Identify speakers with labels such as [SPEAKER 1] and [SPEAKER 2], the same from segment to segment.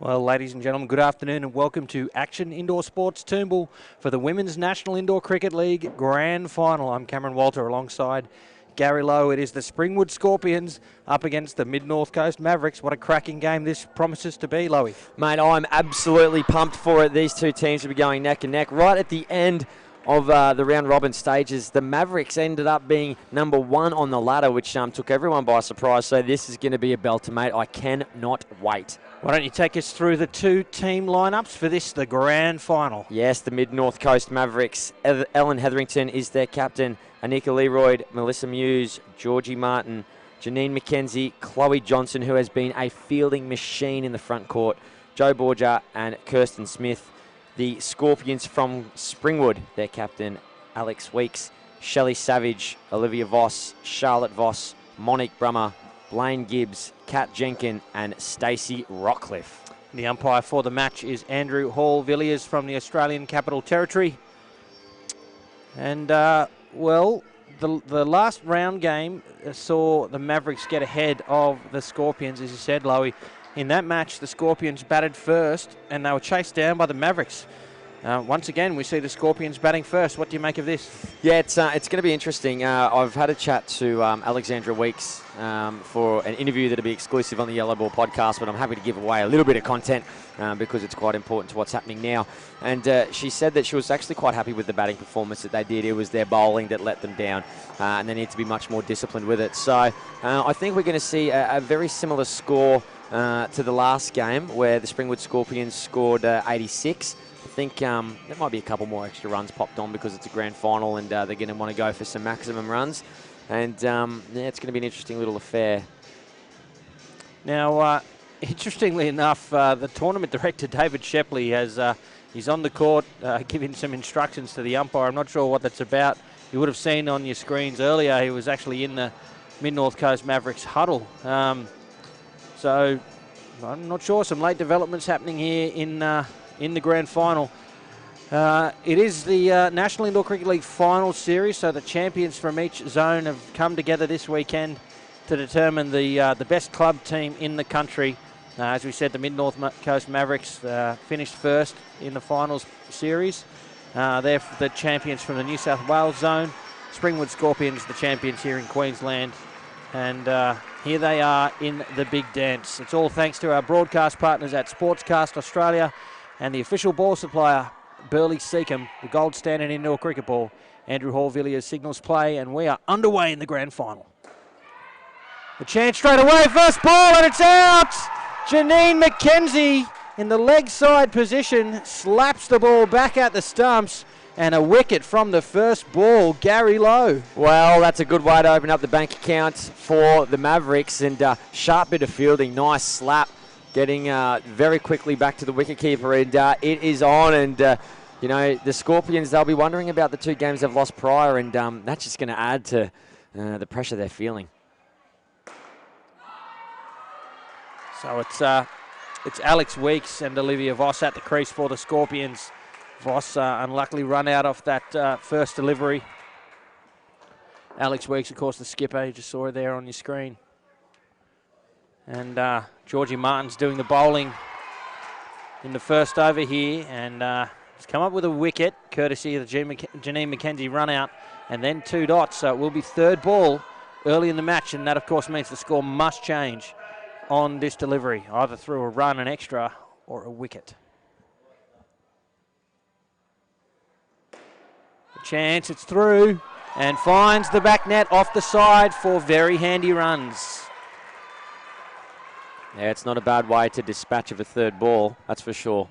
[SPEAKER 1] Well, ladies and gentlemen, good afternoon and welcome to Action Indoor Sports Toombul for the Women's National Indoor Cricket League Grand Final. I'm Cameron Walter alongside Gary Lowe. It is the Springwood Scorpions up against the Mid-North Coast Mavericks. What a cracking game this promises to be, Lowe.
[SPEAKER 2] Mate, I'm absolutely pumped for it. These two teams will be going neck and neck. Right at the end of the round-robin stages, the Mavericks ended up being number one on the ladder, which took everyone by surprise. So this is going to be a belter, mate. I cannot wait.
[SPEAKER 1] Why don't you take us through the two team lineups for this, the grand final?
[SPEAKER 2] Yes, the Mid-North Coast Mavericks. Ellen Hetherington is their captain. Anika Leroyd, Melissa Muse, Georgie Martin, Janine McKenzie, Chloe Johnson, who has been a fielding machine in the front court, Joe Borgia and Kirsten Smith. The Scorpions from Springwood, their captain, Alex Weeks, Shelley Savage, Olivia Voss, Charlotte Voss, Monique Brummer, Blaine Gibbs, Kat Jenkin and Stacey Rockcliffe.
[SPEAKER 1] The umpire for the match is Andrew Hall-Villiers from the Australian Capital Territory. And, well, the last round game saw the Mavericks get ahead of the Scorpions, as you said, Lowe. In that match, the Scorpions batted first, and they were chased down by the Mavericks. Once again, we see the Scorpions batting first. What do you make of this?
[SPEAKER 2] Yeah, it's going to be interesting. I've had a chat to Alexandra Weeks for an interview that'll be exclusive on the Yellow Ball podcast, but I'm happy to give away a little bit of content because it's quite important to what's happening now. And she said that she was actually quite happy with the batting performance that they did. It was their bowling that let them down, and they need to be much more disciplined with it. So I think we're going to see a very similar score to the last game where the Springwood Scorpions scored 86. I think there might be a couple more extra runs popped on because it's a grand final and they're going to want to go for some maximum runs. And yeah, it's going to be an interesting little affair.
[SPEAKER 1] Now, interestingly enough, the tournament director, David Shepley, he's on the court giving some instructions to the umpire. I'm not sure what that's about. You would have seen on your screens earlier, he was actually in the Mid-North Coast Mavericks huddle. So I'm not sure. Some late developments happening here in the grand final. It is the National Indoor Cricket League final series, so the champions from each zone have come together this weekend to determine the best club team in the country. As we said, the Mid-North Coast Mavericks finished first in the finals series. They're the champions from the New South Wales zone. Springwood Scorpions, the champions here in Queensland. And here they are in the big dance. It's all thanks to our broadcast partners at Sportscast Australia and the official ball supplier, Burley Seacombe, the gold standard indoor cricket ball. Andrew Hall-Villiers signals play, and we are underway in the grand final. The chance straight away, first ball, and it's out! Janine McKenzie in the leg side position slaps the ball back at the stumps, and a wicket from the first ball, Gary Lowe.
[SPEAKER 2] Well, that's a good way to open up the bank account for the Mavericks, and sharp bit of fielding, nice slap, getting very quickly back to the wicketkeeper, and it is on. And you know, the Scorpions, they'll be wondering about the two games they've lost prior, and that's just going to add to the pressure they're feeling.
[SPEAKER 1] So it's Alex Weeks and Olivia Voss at the crease for the Scorpions. Voss unluckily run out off that first delivery. Alex Weeks, of course, the skipper. You just saw her there on your screen. And Georgie Martin's doing the bowling in the first over here. And he's come up with a wicket, courtesy of the Janine McKenzie run out. And then 2 dots. So it will be third ball early in the match. And that, of course, means the score must change on this delivery, either through a run, an extra, or a wicket. Chance, it's through and finds the back net off the side for very handy runs.
[SPEAKER 2] Yeah, it's not a bad way to dispatch of a third ball, that's for sure.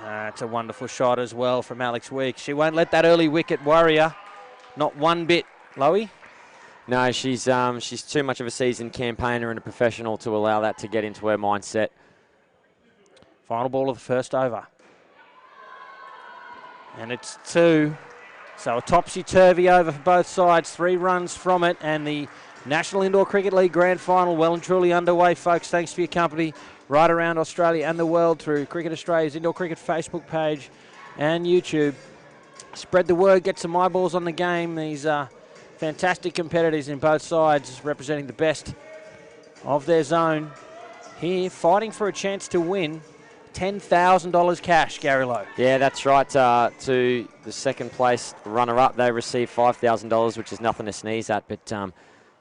[SPEAKER 1] It's a wonderful shot as well from Alex Weeks. She won't let that early wicket worry her, not one bit. Lowie?
[SPEAKER 2] No, she's too much of a seasoned campaigner and a professional to allow that to get into her mindset.
[SPEAKER 1] Final ball of the first over. And it's 2. So a topsy-turvy over for both sides. 3 runs from it, and the National Indoor Cricket League Grand Final well and truly underway, folks. Thanks for your company right around Australia and the world through Cricket Australia's Indoor Cricket Facebook page and YouTube. spread the word, get some eyeballs on the game. These fantastic competitors in both sides representing the best of their zone here, fighting for a chance to win $10,000 cash, Gary Lowe.
[SPEAKER 2] Yeah, that's right. To the second place runner-up, they receive $5,000, which is nothing to sneeze at, but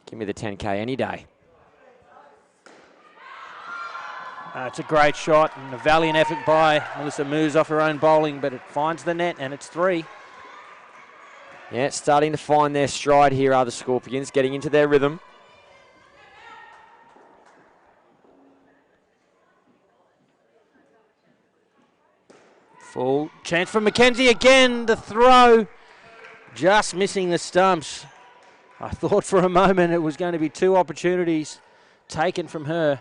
[SPEAKER 2] give me the 10K any day.
[SPEAKER 1] It's a great shot and a valiant effort by Melissa Moose off her own bowling, but it finds the net and it's 3.
[SPEAKER 2] Yeah, starting to find their stride here are the Scorpions, getting into their rhythm.
[SPEAKER 1] Full chance for Mackenzie again. The throw just missing the stumps. I thought for a moment it was going to be 2 opportunities taken from her.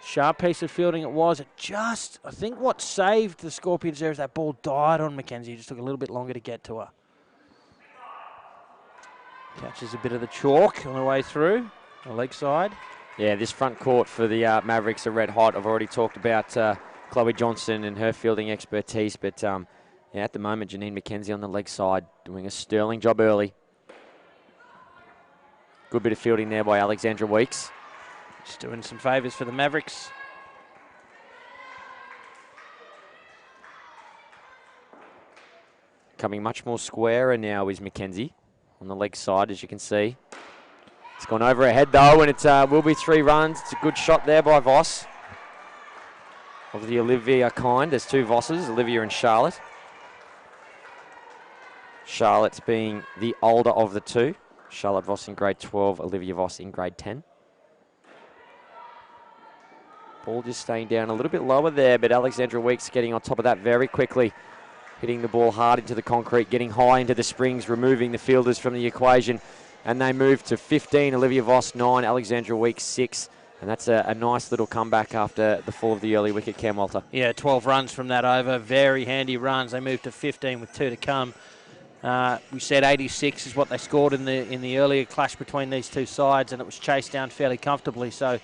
[SPEAKER 1] Sharp piece of fielding it was. I think what saved the Scorpions there is that ball died on Mackenzie. It just took a little bit longer to get to her. Catches a bit of the chalk on the way through, the leg side.
[SPEAKER 2] Yeah, this front court for the Mavericks are red hot. I've already talked about Chloe Johnson and her fielding expertise, but yeah, at the moment, Janine McKenzie on the leg side doing a sterling job early. Good bit of fielding there by Alexandra Weeks.
[SPEAKER 1] Just doing some favours for the Mavericks.
[SPEAKER 2] Coming much more squarer now is McKenzie on the leg side, as you can see. It's gone over her head though, and it will be 3 runs. It's a good shot there by Voss. Of the Olivia kind. There's 2 Vosses, Olivia and Charlotte. Charlotte's being the older of the 2. Charlotte Voss in grade 12, Olivia Voss in grade 10. Ball just staying down a little bit lower there, but Alexandra Weeks getting on top of that very quickly. Hitting the ball hard into the concrete, getting high into the springs, removing the fielders from the equation. And they move to 15, Olivia Voss 9, Alexandra Weeks 6. And that's a nice little comeback after the fall of the early wicket, Cam Walter.
[SPEAKER 1] Yeah, 12 runs from that over. Very handy runs. They moved to 15 with 2 to come. We said 86 is what they scored in the earlier clash between these two sides, and it was chased down fairly comfortably. So,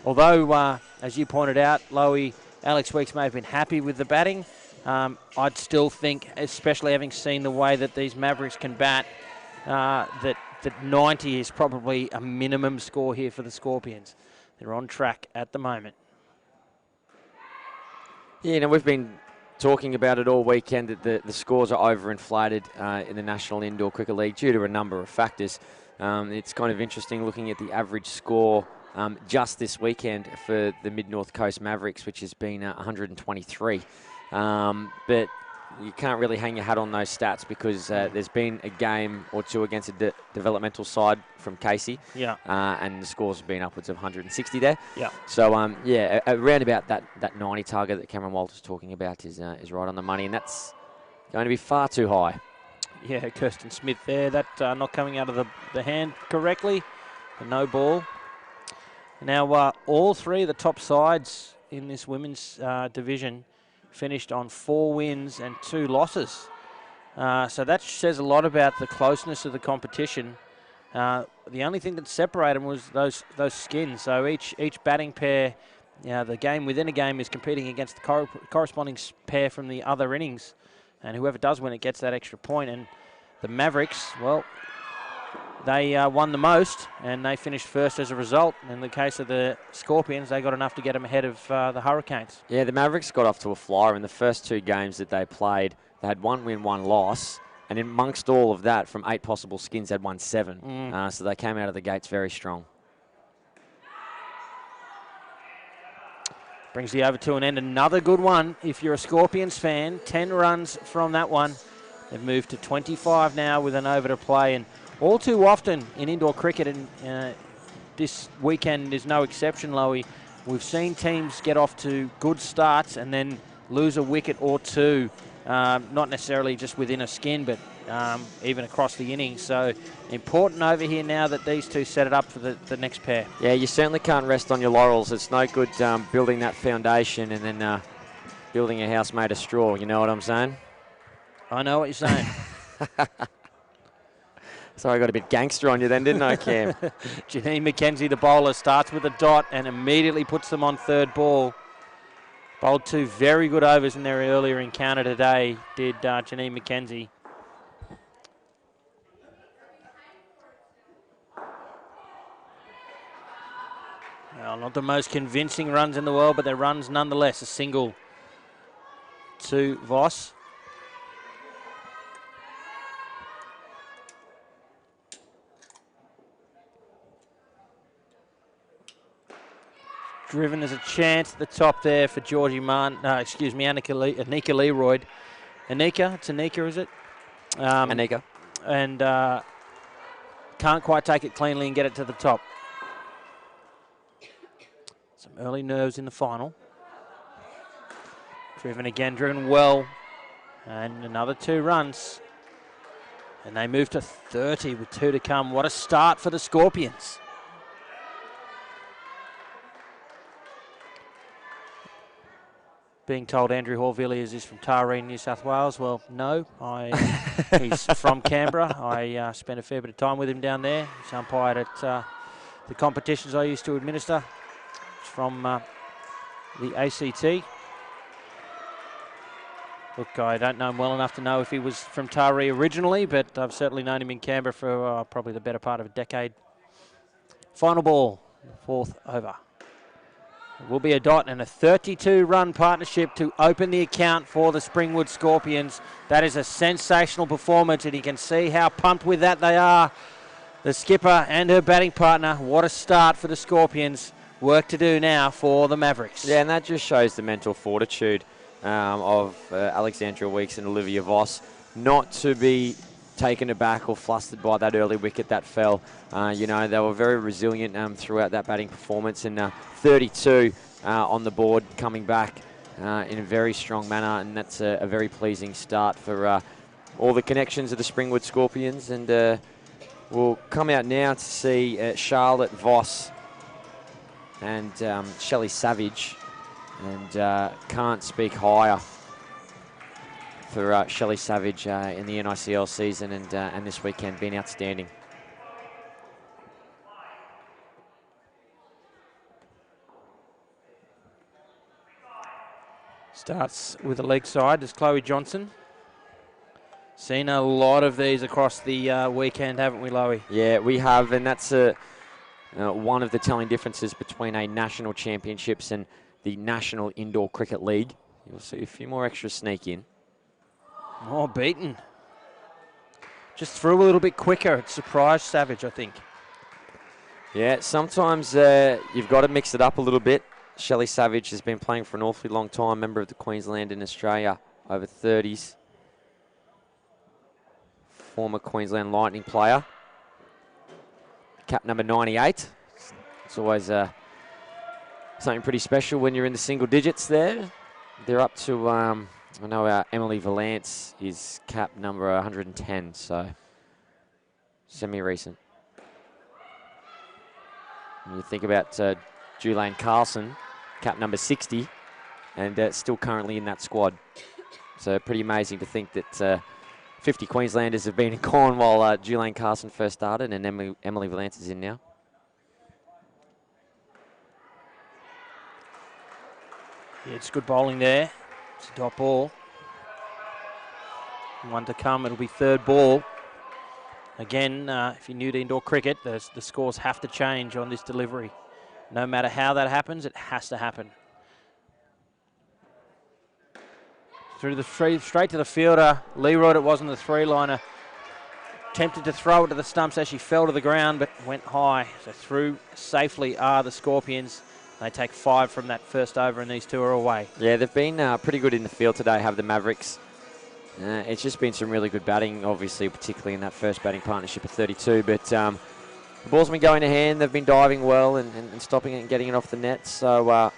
[SPEAKER 1] although, as you pointed out, Lowy, Alex Weeks may have been happy with the batting, I'd still think, especially having seen the way that these Mavericks can bat, that 90 is probably a minimum score here for the Scorpions. They're on track at the moment.
[SPEAKER 2] Yeah, we've been talking about it all weekend that the scores are overinflated in the National Indoor Cricket League due to a number of factors. It's kind of interesting looking at the average score just this weekend for the Mid-North Coast Mavericks, which has been 123. But you can't really hang your hat on those stats because there's been a game or 2 against a developmental side from Casey.
[SPEAKER 1] Yeah.
[SPEAKER 2] And the scores have been upwards of 160 there.
[SPEAKER 1] Yeah.
[SPEAKER 2] So, yeah, around about that 90 target that Cameron Walter's talking about is right on the money, and that's going to be far too high.
[SPEAKER 1] Yeah, Kirsten Smith there. That not coming out of the hand correctly. A no ball. Now, all 3 of the top sides in this women's division finished on 4 wins and 2 losses. So that says a lot about the closeness of the competition. The only thing that separated them was those skins. So each batting pair, the game within a game is competing against the corresponding pair from the other innings. And whoever does win it gets that extra point. And the Mavericks, well, they won the most, and they finished first as a result. In the case of the Scorpions, they got enough to get them ahead of the Hurricanes.
[SPEAKER 2] Yeah, the Mavericks got off to a flyer in the first 2 games that they played. They had 1 win, 1 loss, and amongst all of that, from 8 possible skins, they had won 7. So they came out of the gates very strong.
[SPEAKER 1] Brings the over to an end. Another good one if you're a Scorpions fan. 10 runs from that one. They've moved to 25 now with an over to play, and all too often in indoor cricket, and this weekend is no exception, Lowy, we've seen teams get off to good starts and then lose a wicket or 2, not necessarily just within a skin, but even across the innings. So important over here now that these 2 set it up for the next pair.
[SPEAKER 2] Yeah, you certainly can't rest on your laurels. It's no good building that foundation and then building a house made of straw. You know what I'm saying?
[SPEAKER 1] I know what you're saying.
[SPEAKER 2] Sorry, I got a bit gangster on you then, didn't I, Cam?
[SPEAKER 1] Janine McKenzie, the bowler, starts with a dot and immediately puts them on 3rd ball. Bowled 2 very good overs in their earlier encounter today, did Janine McKenzie. Well, not the most convincing runs in the world, but they're runs nonetheless. A single to Voss. Driven as a chance at the top there for Georgie Martin. Anika Leroyd. Anika, it's Anika, is it?
[SPEAKER 2] Anika.
[SPEAKER 1] And can't quite take it cleanly and get it to the top. Some early nerves in the final. Driven well. And another 2 runs. And they move to 30 with 2 to come. What a start for the Scorpions. Being told Andrew Horvilliers is from Taree, New South Wales. Well, no, he's from Canberra. I spent a fair bit of time with him down there. He's umpired at the competitions I used to administer. He's from the ACT. Look, I don't know him well enough to know if he was from Taree originally, but I've certainly known him in Canberra for probably the better part of a decade. Final ball, 4th over. It will be a dot and a 32-run partnership to open the account for the Springwood Scorpions. That is a sensational performance, and you can see how pumped with that they are. The skipper and her batting partner, what a start for the Scorpions. Work to do now for the Mavericks.
[SPEAKER 2] Yeah, and that just shows the mental fortitude of Alexandra Weeks and Olivia Voss not to be taken aback or flustered by that early wicket that fell. They were very resilient throughout that batting performance, and 32 on the board coming back in a very strong manner, and that's a very pleasing start for all the connections of the Springwood Scorpions. And we'll come out now to see Charlotte Voss and Shelley Savage, and can't speak higher for Shelley Savage in the NICL season and this weekend, been outstanding.
[SPEAKER 1] Starts with the leg side. There's Chloe Johnson. Seen a lot of these across the weekend, haven't we, Loie?
[SPEAKER 2] Yeah, we have, and that's one of the telling differences between a national championships and the National Indoor Cricket League. You'll see a few more extras sneak in.
[SPEAKER 1] Oh, beaten. Just threw a little bit quicker. It surprised Savage, I think.
[SPEAKER 2] Yeah, sometimes you've got to mix it up a little bit. Shelley Savage has been playing for an awfully long time, member of the Queensland and Australia, over 30s. Former Queensland Lightning player. Cap number 98. It's always something pretty special when you're in the single digits there. They're up to... I know Emily Valance is cap number 110, so semi-recent. When you think about Julaine Carlson, cap number 60, and still currently in that squad. So pretty amazing to think that 50 Queenslanders have been gone while Julaine Carlson first started, and Emily Valance is in now.
[SPEAKER 1] Yeah, it's good bowling there. It's a dot ball. One to come, it'll be 3rd ball. Again, if you're new to indoor cricket, the scores have to change on this delivery. No matter how that happens, it has to happen. Through the straight to the fielder. Leroyd, it wasn't the 3-liner. Tempted to throw it to the stumps as she fell to the ground, but went high. So through safely are the Scorpions. They take 5 from that first over, and these 2 are away. Yeah,
[SPEAKER 2] they've been pretty good in the field today, have the Mavericks. It's just been some really good batting, obviously, particularly in that first batting partnership of 32. But the ball's been going to hand. They've been diving well and stopping it and getting it off the net. So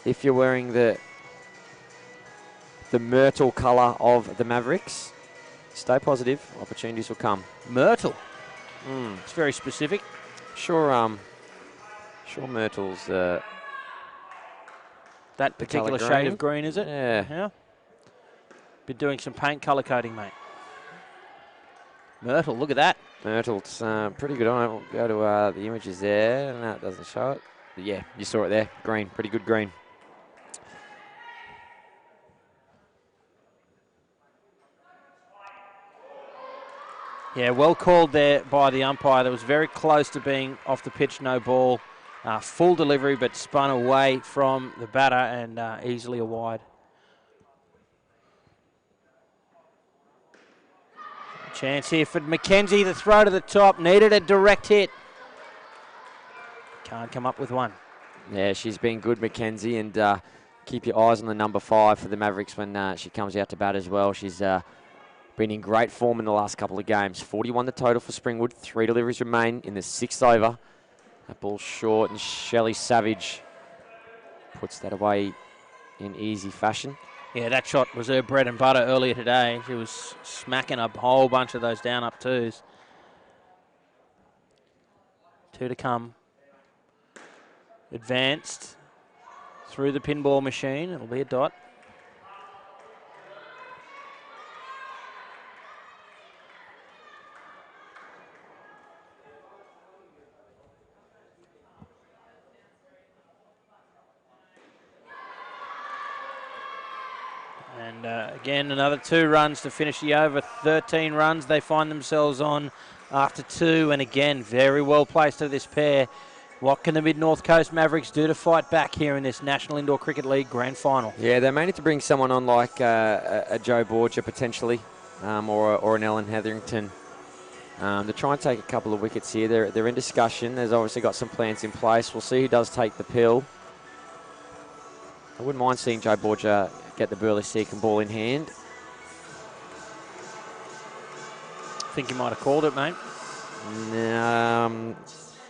[SPEAKER 2] if you're wearing the myrtle colour of the Mavericks, stay positive. Opportunities will come.
[SPEAKER 1] Myrtle? It's very specific.
[SPEAKER 2] Sure Myrtle's
[SPEAKER 1] that particular shade of green, is it?
[SPEAKER 2] Yeah.
[SPEAKER 1] Been doing some paint colour coding, mate. Myrtle, look at that.
[SPEAKER 2] Myrtle's pretty good on it. We'll go to the images there. No, it doesn't show it. But yeah, you saw it there. Green, pretty good green.
[SPEAKER 1] Yeah, well called there by the umpire. That was very close to being off the pitch, no ball. Full delivery, but spun away from the batter and easily a wide. Chance here for McKenzie, the throw to the top, needed a direct hit. Can't come up with one.
[SPEAKER 2] Yeah, she's been good, McKenzie, and keep your eyes on the number 5 for the Mavericks when she comes out to bat as well. She's been in great form in the last couple of games. 41 the total for Springwood. 3 deliveries remain in the 6th over. That ball's short, and Shelley Savage puts that away in easy fashion.
[SPEAKER 1] Yeah, that shot was her bread and butter earlier today. She was smacking a whole bunch of those down up twos. 2 to come. Advanced through the pinball machine. It'll be a dot. And again, another 2 runs to finish the over. 13 runs they find themselves on after 2. And again, very well placed to this pair. What can the Mid-North Coast Mavericks do to fight back here in this National Indoor Cricket League Grand Final?
[SPEAKER 2] Yeah, they may need to bring someone on like a Joe Borgia potentially, or an Ellen Hetherington, to try and take a couple of wickets here. They're in discussion. There's obviously got some plans in place. We'll see who does take the pill. I wouldn't mind seeing Joe Borgia get the Burley Seacon ball in hand.
[SPEAKER 1] I think you might have called it, mate.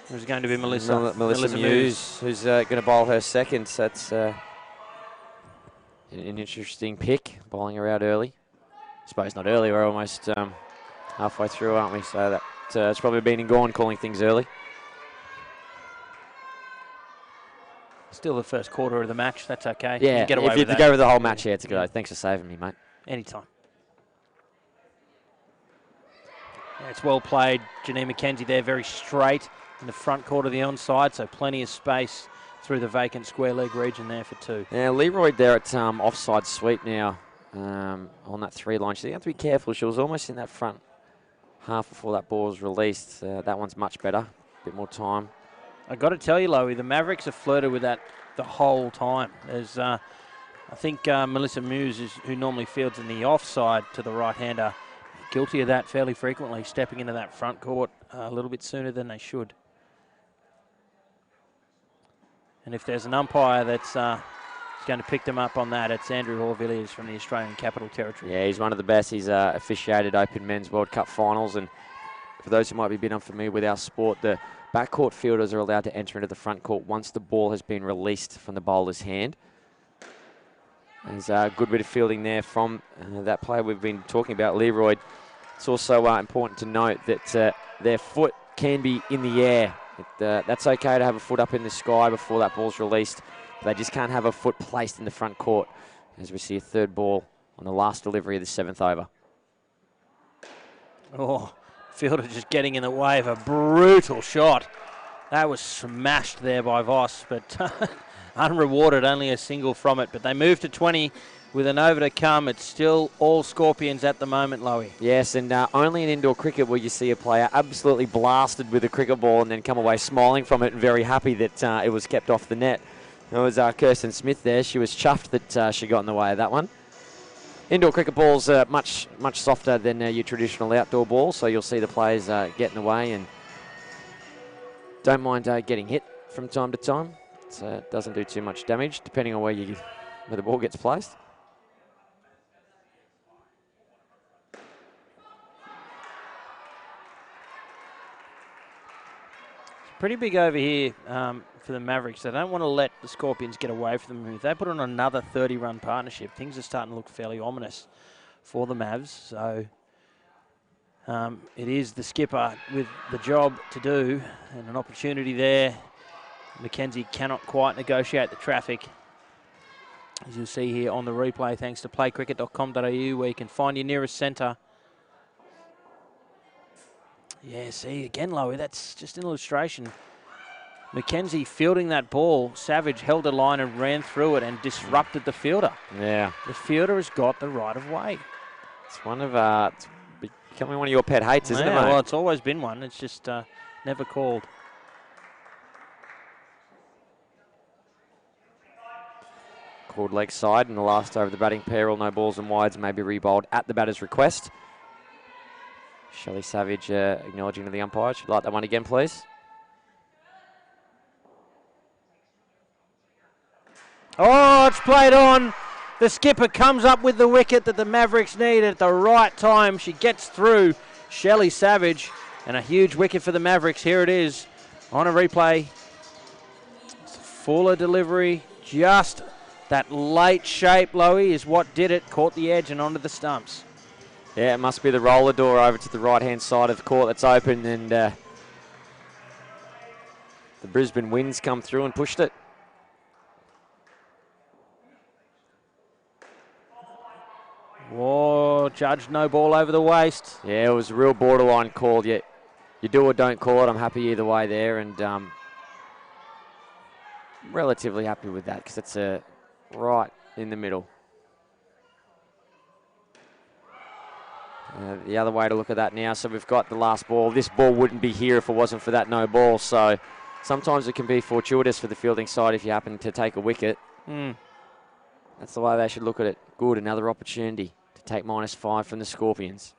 [SPEAKER 1] It was going to be Melissa
[SPEAKER 2] Muse, who's going to bowl her second. So that's an interesting pick, bowling her out early. I suppose not early, we're almost halfway through, aren't we? So that it's probably been and gone calling things early.
[SPEAKER 1] Still the first quarter of the match, that's okay.
[SPEAKER 2] Yeah,
[SPEAKER 1] you can get away
[SPEAKER 2] if you
[SPEAKER 1] with that.
[SPEAKER 2] go with the whole match, yeah, it's a good idea. Thanks for saving me, mate.
[SPEAKER 1] Anytime. Yeah, it's well played. Janine McKenzie there, very straight in the front quarter of the onside, so plenty of space through the vacant square leg region there for 2.
[SPEAKER 2] Yeah, Leroy there at offside sweep now on that 3 line. So you have to be careful. She was almost in that front half before that ball was released. That one's much better, a bit more time.
[SPEAKER 1] I got to tell you, Loey, the Mavericks have flirted with that the whole time. There's, I think Melissa Muse, who normally fields in the offside to the right-hander, guilty of that fairly frequently, stepping into that front court a little bit sooner than they should. And if there's an umpire that's going to pick them up on that, it's Andrew Horvilliers from the Australian Capital Territory.
[SPEAKER 2] Yeah, he's one of the best. He's officiated Open Men's World Cup finals. And for those who might be a bit unfamiliar with our sport, the backcourt fielders are allowed to enter into the front court once the ball has been released from the bowler's hand. There's a good bit of fielding there from that player we've been talking about, Leroy. It's also important to note that their foot can be in the air. That's okay to have a foot up in the sky before that ball's released. They just can't have a foot placed in the front court, as we see a 3rd ball on the last delivery of the 7th over.
[SPEAKER 1] Oh, fielder just getting in the way of a brutal shot. That was smashed there by Voss, but unrewarded, only a single from it. But they moved to 20 with an over to come. It's still all Scorpions at the moment, Loey.
[SPEAKER 2] Yes, and only in indoor cricket will you see a player absolutely blasted with a cricket ball and then come away smiling from it and very happy that it was kept off the net. It was Kirsten Smith there. She was chuffed that she got in the way of that one. Indoor cricket balls are much softer than your traditional outdoor ball, so you'll see the players get in the way and don't mind getting hit from time to time. It doesn't do too much damage, depending on where the ball gets placed.
[SPEAKER 1] Pretty big over here for the Mavericks. They don't want to let the Scorpions get away from them. If they put on another 30-run partnership, things are starting to look fairly ominous for the Mavs. So it is the skipper with the job to do and an opportunity there. McKenzie cannot quite negotiate the traffic. As you'll see here on the replay, thanks to playcricket.com.au, where you can find your nearest centre. Yeah, see, again, Loey, that's just an illustration. McKenzie fielding that ball. Savage held a line and ran through it and disrupted the fielder.
[SPEAKER 2] Yeah.
[SPEAKER 1] The fielder has got the right of way.
[SPEAKER 2] It's one of becoming one of your pet hates, isn't it, mate?
[SPEAKER 1] Well, it's always been one. It's just never called.
[SPEAKER 2] Called leg side in the last over of the batting pair. All no balls and wides may be rebowled at the batter's request. Shelley Savage acknowledging to the umpire. Should like that one again, please.
[SPEAKER 1] Oh, it's played on. The skipper comes up with the wicket that the Mavericks need at the right time. She gets through. Shelley Savage, and a huge wicket for the Mavericks. Here it is on a replay. It's a fuller delivery. Just that late shape, Lowy, is what did it. Caught the edge and onto the stumps.
[SPEAKER 2] Yeah, it must be the roller door over to the right-hand side of the court that's open, and the Brisbane winds come through and pushed it.
[SPEAKER 1] Whoa, judge, no ball over the waist.
[SPEAKER 2] Yeah, it was a real borderline call. You do or don't call it. I'm happy either way there, and relatively happy with that because it's right in the middle. The other way to look at that now, so we've got the last ball. This ball wouldn't be here if it wasn't for that no ball, so sometimes it can be fortuitous for the fielding side if you happen to take a wicket. That's the way they should look at it. Good, another opportunity to take -5 from the Scorpions.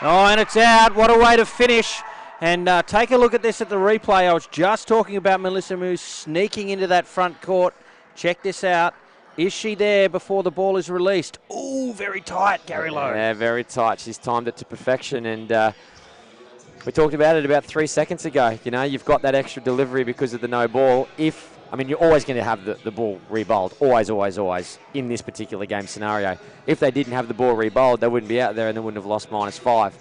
[SPEAKER 1] Oh, and it's out. What a way to finish. And take a look at this at the replay. I was just talking about Melissa Moose sneaking into that front court. Check this out. Is she there before the ball is released? Oh, very tight, Gary Lowe.
[SPEAKER 2] Yeah, very tight. She's timed it to perfection, and we talked about it about 3 seconds ago. You know, you've got that extra delivery because of the no ball. You're always going to have the ball rebowled. Always, always, always in this particular game scenario. If they didn't have the ball rebowled, they wouldn't be out there and they wouldn't have lost -5.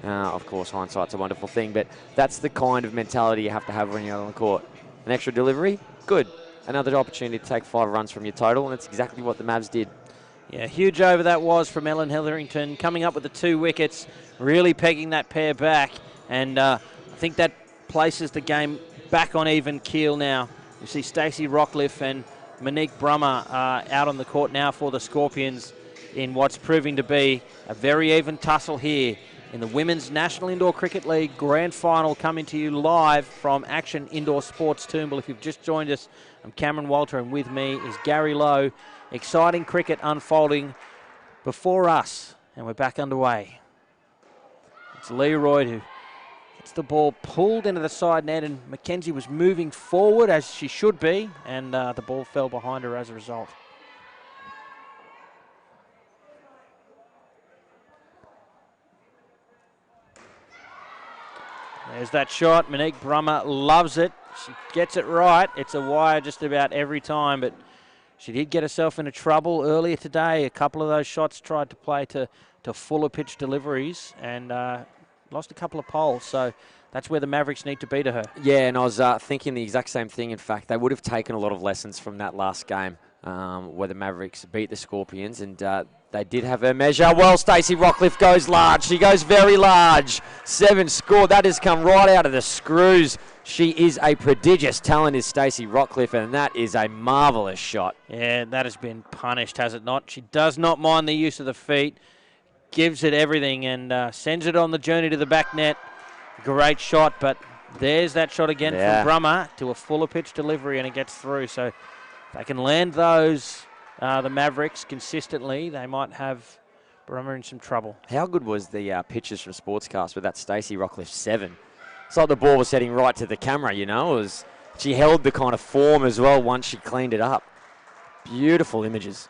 [SPEAKER 2] Of course, hindsight's a wonderful thing, but that's the kind of mentality you have to have when you're on the court. An extra delivery, good. Another opportunity to take 5 runs from your total, and that's exactly what the Mavs did.
[SPEAKER 1] Yeah, huge over that was from Ellen Hetherington, coming up with the 2 wickets, really pegging that pair back, and I think that places the game back on even keel now. You see Stacey Rockcliffe and Monique Brummer out on the court now for the Scorpions in what's proving to be a very even tussle here in the Women's National Indoor Cricket League Grand Final, coming to you live from Action Indoor Sports Toombul. If you've just joined us, I'm Cameron Walter, and with me is Gary Lowe. Exciting cricket unfolding before us, and we're back underway. It's Leroy who gets the ball pulled into the side net, and Mackenzie was moving forward as she should be, and the ball fell behind her as a result. There's that shot. Monique Brummer loves it. She gets it right. It's a wire just about every time, but she did get herself into trouble earlier today. A couple of those shots tried to play to fuller pitch deliveries and lost a couple of poles. So that's where the Mavericks need to be to her.
[SPEAKER 2] Yeah, and I was thinking the exact same thing. In fact, they would have taken a lot of lessons from that last game where the Mavericks beat the Scorpions, and they did have her measure. Well, Stacey Rockcliffe goes large. She goes very large. 7 scored. That has come right out of the screws. She is a prodigious talent, is Stacey Rockcliffe, and that is a marvellous shot.
[SPEAKER 1] Yeah, that has been punished, has it not? She does not mind the use of the feet, gives it everything, and sends it on the journey to the back net. Great shot, but there's that shot again from Brummer to a fuller pitch delivery, and it gets through. So if they can land those, the Mavericks, consistently, they might have Brummer in some trouble.
[SPEAKER 2] How good was the pictures from Sportscast with that Stacey Rockcliffe 7? It's like the ball was heading right to the camera, you know. She held the kind of form as well once she cleaned it up. Beautiful images.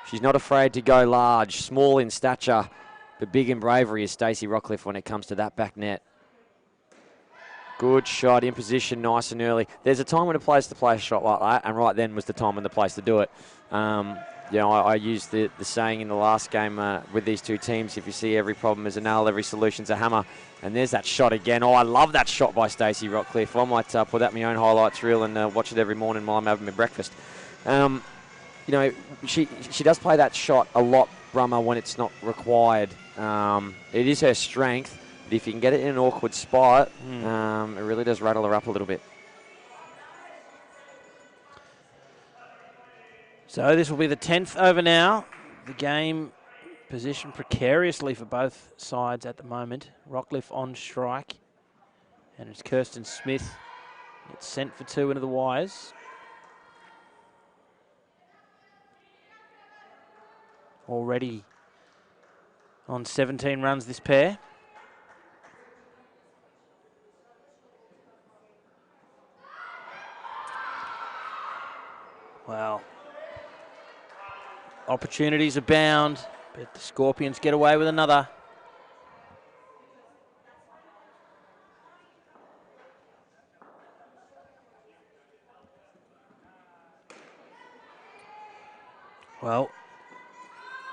[SPEAKER 2] She's not afraid to go large, small in stature, but big in bravery is Stacey Rockcliffe when it comes to that back net. Good shot, in position, nice and early. There's a time when a player's to play a shot like that, and right then was the time and the place to do it. I used the saying in the last game with these two teams, if you see every problem as a nail, every solution's a hammer. And there's that shot again. Oh, I love that shot by Stacey Rockcliffe. I might put that in my own highlights reel and watch it every morning while I'm having my breakfast. She does play that shot a lot, Brummer, when it's not required. It is her strength, but if you can get it in an awkward spot, it really does rattle her up a little bit.
[SPEAKER 1] So this will be the 10th over now. The game positioned precariously for both sides at the moment. Rockcliffe on strike. And it's Kirsten Smith. It's sent for 2 into the wires. Already on 17 runs this pair. Wow. Opportunities abound, but the Scorpions get away with another. Well,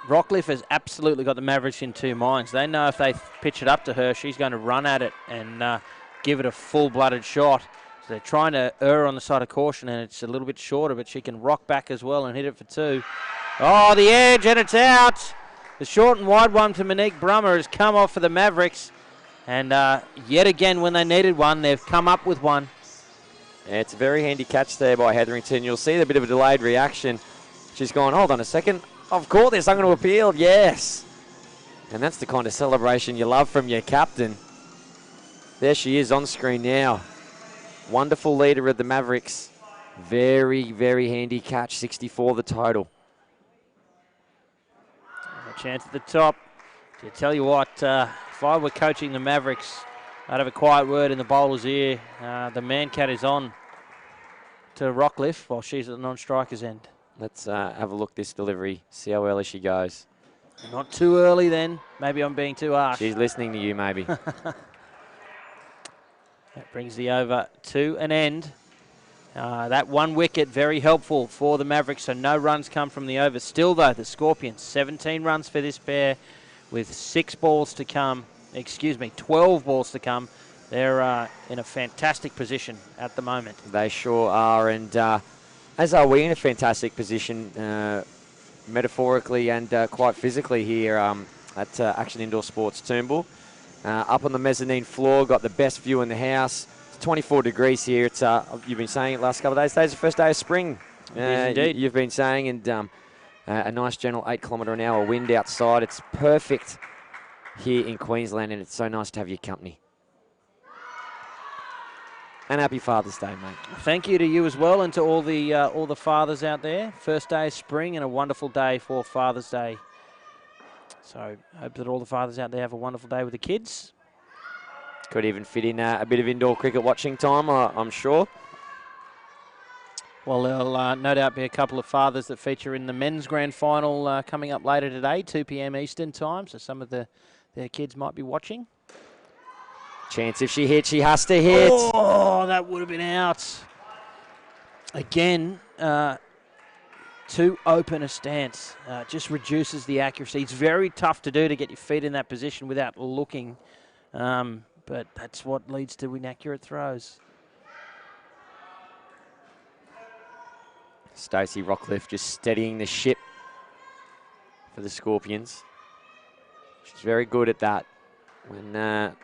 [SPEAKER 1] Rockcliffe has absolutely got the Mavericks in 2 minds. They know if they pitch it up to her, she's going to run at it and give it a full-blooded shot. So they're trying to err on the side of caution, and it's a little bit shorter, but she can rock back as well and hit it for 2. Oh, the edge, and it's out. The short and wide one to Monique Brummer has come off for the Mavericks. And yet again, when they needed one, they've come up with one.
[SPEAKER 2] Yeah, it's a very handy catch there by Hetherington. You'll see a bit of a delayed reaction. She's gone, hold on a second. I've caught this, I'm going to appeal, yes. And that's the kind of celebration you love from your captain. There she is on screen now. Wonderful leader of the Mavericks. Very, very handy catch, 64 the total.
[SPEAKER 1] A chance at the top. To tell you what, if I were coaching the Mavericks, I'd have a quiet word in the bowler's ear. The man-cat is on to Rockcliffe while she's at the non-striker's end.
[SPEAKER 2] Let's have a look this delivery, see how early she goes.
[SPEAKER 1] Not too early then. Maybe I'm being too harsh.
[SPEAKER 2] She's listening to you, maybe.
[SPEAKER 1] That brings the over to an end. That 1 wicket, very helpful for the Mavericks, so no runs come from the over. Still, though, the Scorpions, 17 runs for this pair with 12 balls to come. They're in a fantastic position at the moment.
[SPEAKER 2] They sure are, and as are we in a fantastic position, metaphorically and quite physically here at Action Indoor Sports Toombul. Up on the mezzanine floor, got the best view in the house. It's 24 degrees here. It's you've been saying it last couple of days. Today's the first day of spring.
[SPEAKER 1] Indeed.
[SPEAKER 2] You've been saying, and a nice gentle 8-kilometre-an-hour wind outside. It's perfect here in Queensland, and it's so nice to have your company. And happy Father's Day, mate.
[SPEAKER 1] Thank you to you as well, and to all the fathers out there. First day of spring and a wonderful day for Father's Day. So hope that all the fathers out there have a wonderful day with the kids.
[SPEAKER 2] Could even fit in a bit of indoor cricket watching time, I'm sure.
[SPEAKER 1] Well, there'll no doubt be a couple of fathers that feature in the men's grand final coming up later today, 2 p.m. Eastern time. So some of their kids might be watching.
[SPEAKER 2] Chance if she hits, she has to hit.
[SPEAKER 1] Oh, that would have been out. Again, too open a stance. Just reduces the accuracy. It's very tough to do to get your feet in that position without looking. But that's what leads to inaccurate throws.
[SPEAKER 2] Stacey Rockcliffe just steadying the ship for the Scorpions. She's very good at that. When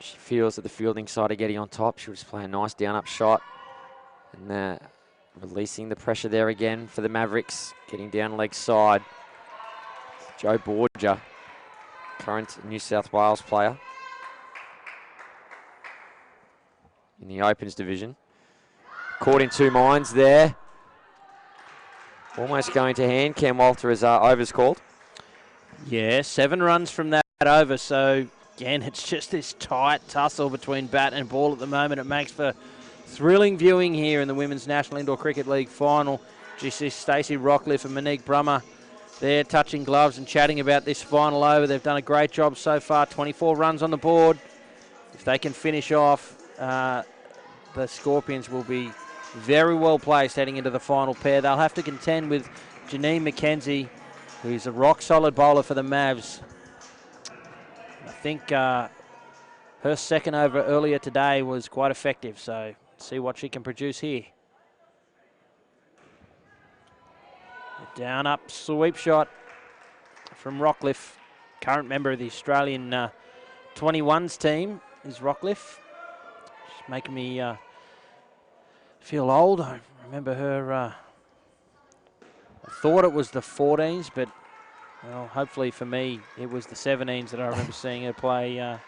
[SPEAKER 2] she feels that the fielding side are getting on top, she'll just play a nice down-up shot. And releasing the pressure there again for the Mavericks, getting down leg side. Jo Borgia, current New South Wales player in the Opens division. Caught in 2 minds there. Almost going to hand. Cam Walter as overs called.
[SPEAKER 1] Yeah, 7 runs from that over. So, again, it's just this tight tussle between bat and ball at the moment. It makes for thrilling viewing here in the Women's National Indoor Cricket League final. Just see Stacey Rockcliffe and Monique Brummer there touching gloves and chatting about this final over. They've done a great job so far. 24 runs on the board. If they can finish off, the Scorpions will be very well placed heading into the final pair. They'll have to contend with Janine McKenzie, who's a rock-solid bowler for the Mavs. I think her second over earlier today was quite effective, so see what she can produce here. A down-up sweep shot from Rockcliffe. Current member of the Australian 21s team is Rockcliffe. She's making me feel old. I remember her I thought it was the 14s, but well, hopefully for me, it was the 17s that I remember seeing her play, I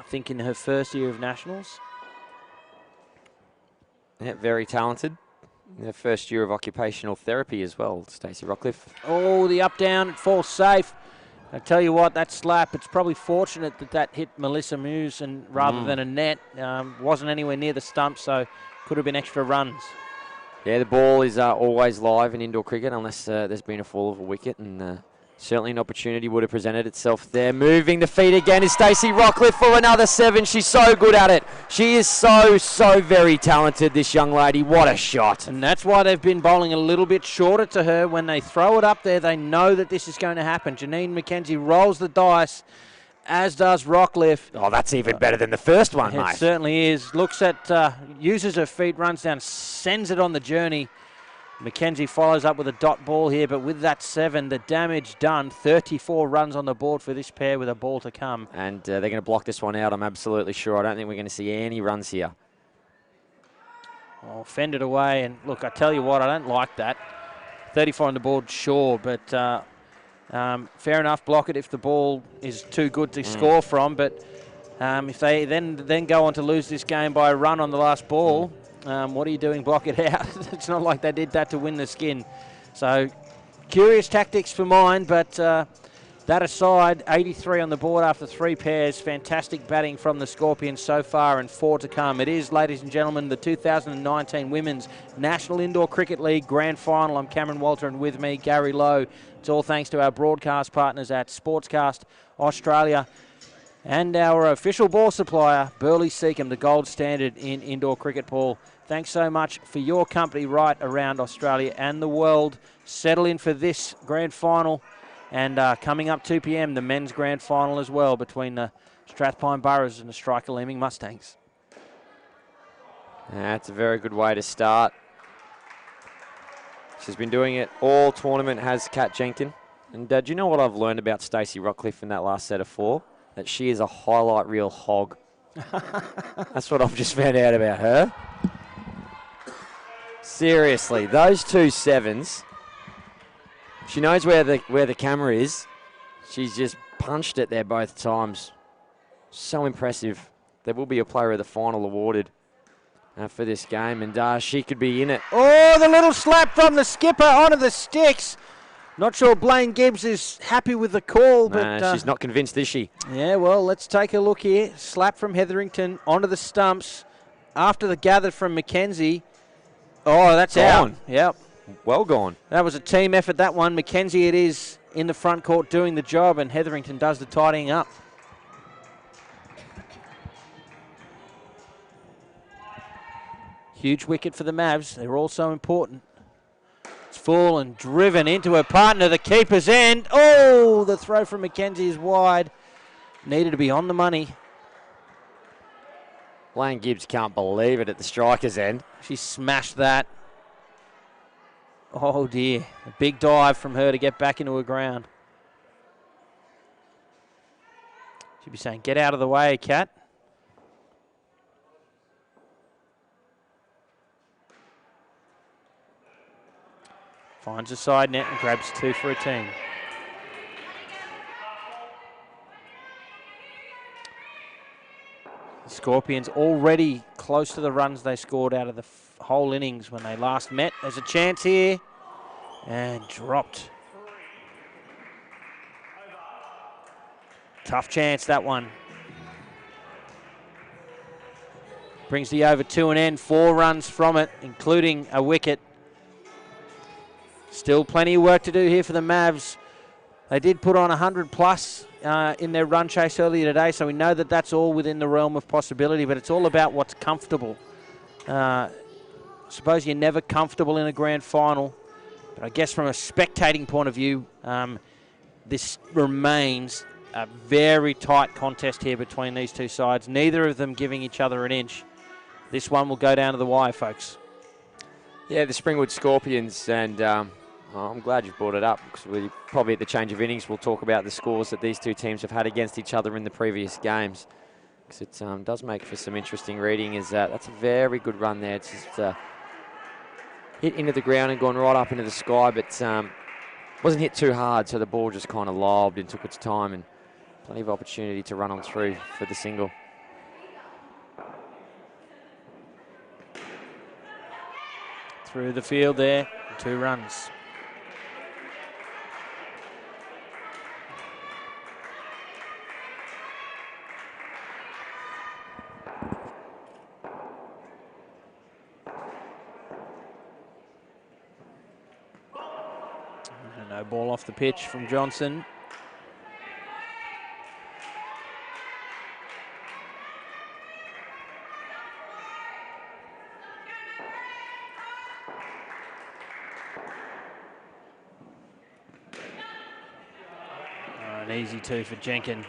[SPEAKER 1] think in her first year of Nationals.
[SPEAKER 2] Yeah, very talented. Her first year of occupational therapy as well, Stacey Rockcliffe.
[SPEAKER 1] Oh, the up-down, it falls safe. I tell you what, that slap, it's probably fortunate that that hit Melissa Muse and rather than a net. Wasn't anywhere near the stump, so could have been extra runs.
[SPEAKER 2] Yeah, the ball is always live in indoor cricket unless there's been a fall of a wicket, and certainly an opportunity would have presented itself there. Moving the feet again is Stacey Rockcliffe for another 7. She's so good at it. She is so very talented, this young lady. What a shot.
[SPEAKER 1] And that's why they've been bowling a little bit shorter to her. When they throw it up there, they know that this is going to happen. Janine McKenzie rolls the dice, as does Rockcliffe.
[SPEAKER 2] Oh, that's even better than the first one, mate.
[SPEAKER 1] It certainly is. Looks at, uses her feet, runs down, sends it on the journey. McKenzie follows up with a dot ball here, but with that 7, the damage done. 34 runs on the board for this pair with a ball to come.
[SPEAKER 2] And they're going to block this one out, I'm absolutely sure. I don't think we're going to see any runs here.
[SPEAKER 1] Oh, fended away, and look, I tell you what, I don't like that. 34 on the board, sure, but fair enough, block it if the ball is too good to score from, but if they then go on to lose this game by a run on the last ball, what are you doing? Block it out. It's not like they did that to win the skin. So, curious tactics for mine, but that aside, 83 on the board after 3 pairs. Fantastic batting from the Scorpions so far and 4 to come. It is, ladies and gentlemen, the 2019 Women's National Indoor Cricket League Grand Final. I'm Cameron Walter, and with me, Gary Lowe. It's all thanks to our broadcast partners at Sportscast Australia and our official ball supplier, Burley Seacombe, the gold standard in indoor cricket, Paul. Thanks so much for your company right around Australia and the world. Settle in for this grand final. And coming up 2 p.m, the men's grand final as well between the Strathpine Boroughs and the Striker Leeming Mustangs.
[SPEAKER 2] That's a very good way to start. She's been doing it all tournament, has Kat Jenkton. And do you know what I've learned about Stacey Rockcliffe in that last set of 4? That she is a highlight reel hog. That's what I've just found out about her. Seriously, those 2 7s. She knows where the camera is. She's just punched it there both times. So impressive. There will be a player of the final awarded for this game, and she could be in it.
[SPEAKER 1] Oh, the little slap from the skipper onto the sticks. Not sure Blaine Gibbs is happy with the call, but
[SPEAKER 2] she's not convinced, is she?
[SPEAKER 1] Yeah, well, let's take a look here. Slap from Hetherington onto the stumps after the gather from McKenzie. Oh, that's out. Yep.
[SPEAKER 2] Well gone.
[SPEAKER 1] That was a team effort, that one. McKenzie it is in the front court doing the job, and Hetherington does the tidying up. Huge wicket for the Mavs. They're all so important. It's full and driven into her partner, the keeper's end. Oh, the throw from McKenzie is wide. Needed to be on the money.
[SPEAKER 2] Blaine Gibbs can't believe it at the striker's end.
[SPEAKER 1] She smashed that. Oh dear, a big dive from her to get back into her ground. She'd be saying, get out of the way, Kat. Finds a side net and grabs 2 for a team. The Scorpions already close to the runs they scored out of the whole innings when they last met. There's a chance here and dropped. Tough chance, that one. Brings the over to an end, 4 runs from it, including a wicket. Still plenty of work to do here for the Mavs. They did put on 100 plus in their run chase earlier today, so we know that that's all within the realm of possibility, but it's all about what's comfortable. Suppose you're never comfortable in a grand final, but I guess from a spectating point of view, this remains a very tight contest here between these two sides, neither of them giving each other an inch. This one will go down to the wire, folks.
[SPEAKER 2] Yeah, the Springwood Scorpions, and I'm glad you've brought it up, because we probably at the change of innings we'll talk about the scores that these two teams have had against each other in the previous games, because it does make for some interesting reading. That's a very good run there. It's just hit into the ground and gone right up into the sky, but wasn't hit too hard, so the ball just kind of lobbed and took its time, and plenty of opportunity to run on through for the single.
[SPEAKER 1] Through the field there, 2 runs. No ball off the pitch from Johnson. An easy 2 for Jenkins.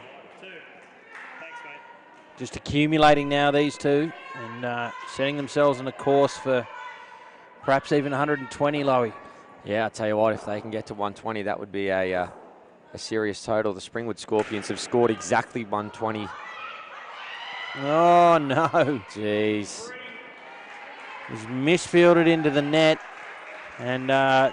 [SPEAKER 1] Just accumulating now, these two, and setting themselves on a course for perhaps even 120, Lowy.
[SPEAKER 2] Yeah, I'll tell you what, if they can get to 120, that would be a serious total. The Springwood Scorpions have scored exactly 120.
[SPEAKER 1] Oh, no.
[SPEAKER 2] Jeez.
[SPEAKER 1] It was misfielded into the net, and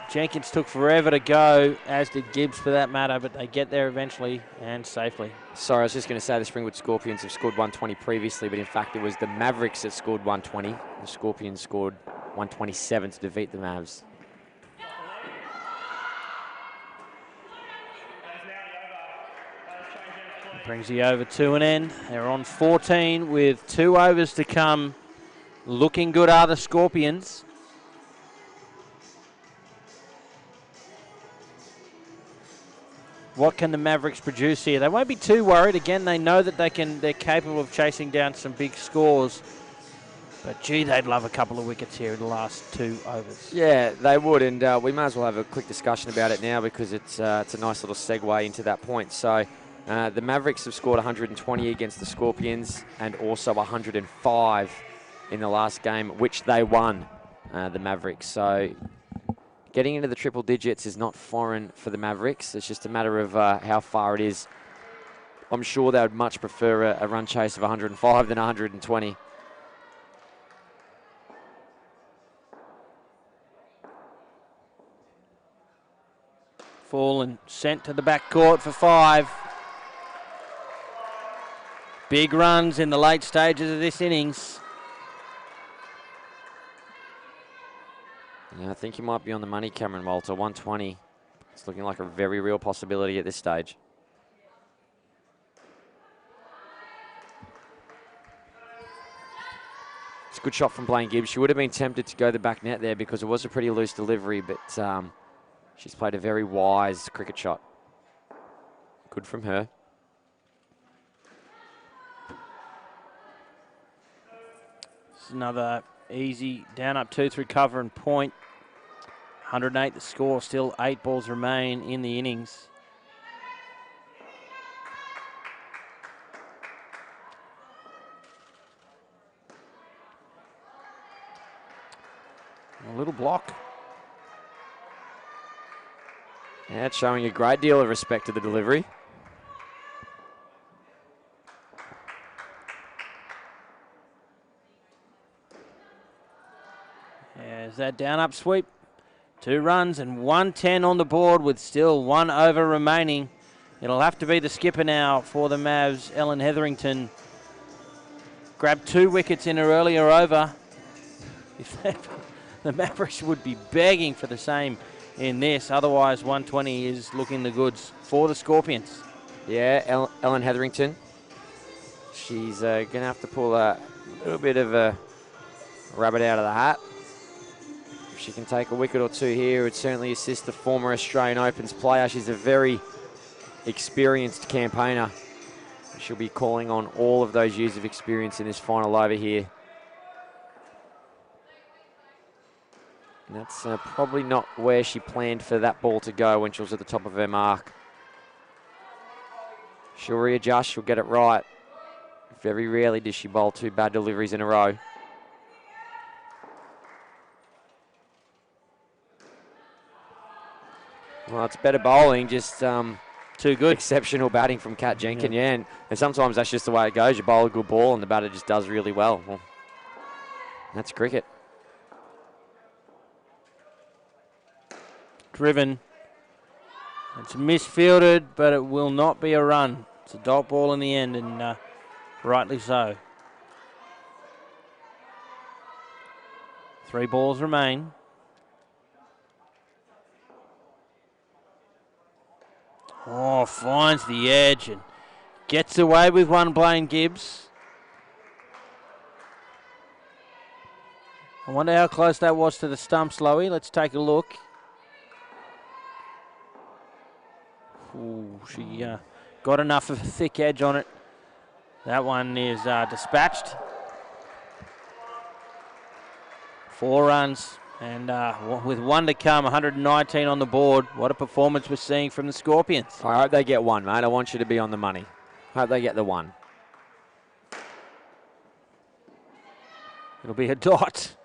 [SPEAKER 1] Jenkins took forever to go, as did Gibbs for that matter, but they get there eventually and safely.
[SPEAKER 2] Sorry, I was just going to say the Springwood Scorpions have scored 120 previously, but in fact it was the Mavericks that scored 120. The Scorpions scored 127 to defeat the Mavs.
[SPEAKER 1] Brings the over to an end. They're on 14 with 2 overs to come. Looking good are the Scorpions. What can the Mavericks produce here? They won't be too worried. Again, they know that they're capable of chasing down some big scores. But gee, they'd love a couple of wickets here in the last 2 overs.
[SPEAKER 2] Yeah, they would, and we may as well have a quick discussion about it now because it's a nice little segue into that point. So the Mavericks have scored 120 against the Scorpions and also 105 in the last game, which they won, the Mavericks. So getting into the triple digits is not foreign for the Mavericks. It's just a matter of how far it is. I'm sure they would much prefer a run chase of 105 than 120.
[SPEAKER 1] Fallen sent to the back court for 5. Big runs in the late stages of this innings.
[SPEAKER 2] Yeah, I think you might be on the money, Cameron Walter. 120. It's looking like a very real possibility at this stage. It's a good shot from Blaine Gibbs. She would have been tempted to go the back net there because it was a pretty loose delivery, but she's played a very wise cricket shot. Good from her.
[SPEAKER 1] It's another easy down up 2 through cover and point. 108 the score, still 8 balls remain in the innings. A little block.
[SPEAKER 2] Yeah, it's showing a great deal of respect to the delivery.
[SPEAKER 1] There's that down up sweep. 2 runs and 110 on the board with still 1 over remaining. It'll have to be the skipper now for the Mavs, Ellen Hetherington. Grabbed 2 wickets in her earlier over. The Mavericks would be begging for the same in this. Otherwise, 120 is looking the goods for the Scorpions.
[SPEAKER 2] Yeah, Ellen Hetherington. She's going to have to pull a little bit of a rabbit out of the hat. If she can take a wicket or 2 here, it would certainly assist the former Australian Opens player. She's a very experienced campaigner. She'll be calling on all of those years of experience in this final over here. And that's probably not where she planned for that ball to go when she was at the top of her mark. She'll readjust, she'll get it right. Very rarely does she bowl 2 bad deliveries in a row. Well, it's better bowling, just
[SPEAKER 1] too good.
[SPEAKER 2] Exceptional batting from Kat Jenkins, yeah. And sometimes that's just the way it goes. You bowl a good ball and the batter just does really well. Well, that's cricket.
[SPEAKER 1] driven. It's misfielded, but it will not be a run. It's a dot ball in the end, and rightly so. 3 balls remain. Oh, finds the edge and gets away with one, Blaine Gibbs. I wonder how close that was to the stumps, Loey. Let's take a look. Ooh, she got enough of a thick edge on it. That one is dispatched. 4 runs, and with 1 to come, 119 on the board. What a performance we're seeing from the Scorpions.
[SPEAKER 2] I hope they get 1, mate. I want you to be on the money. Hope they get the 1.
[SPEAKER 1] It'll be a dot.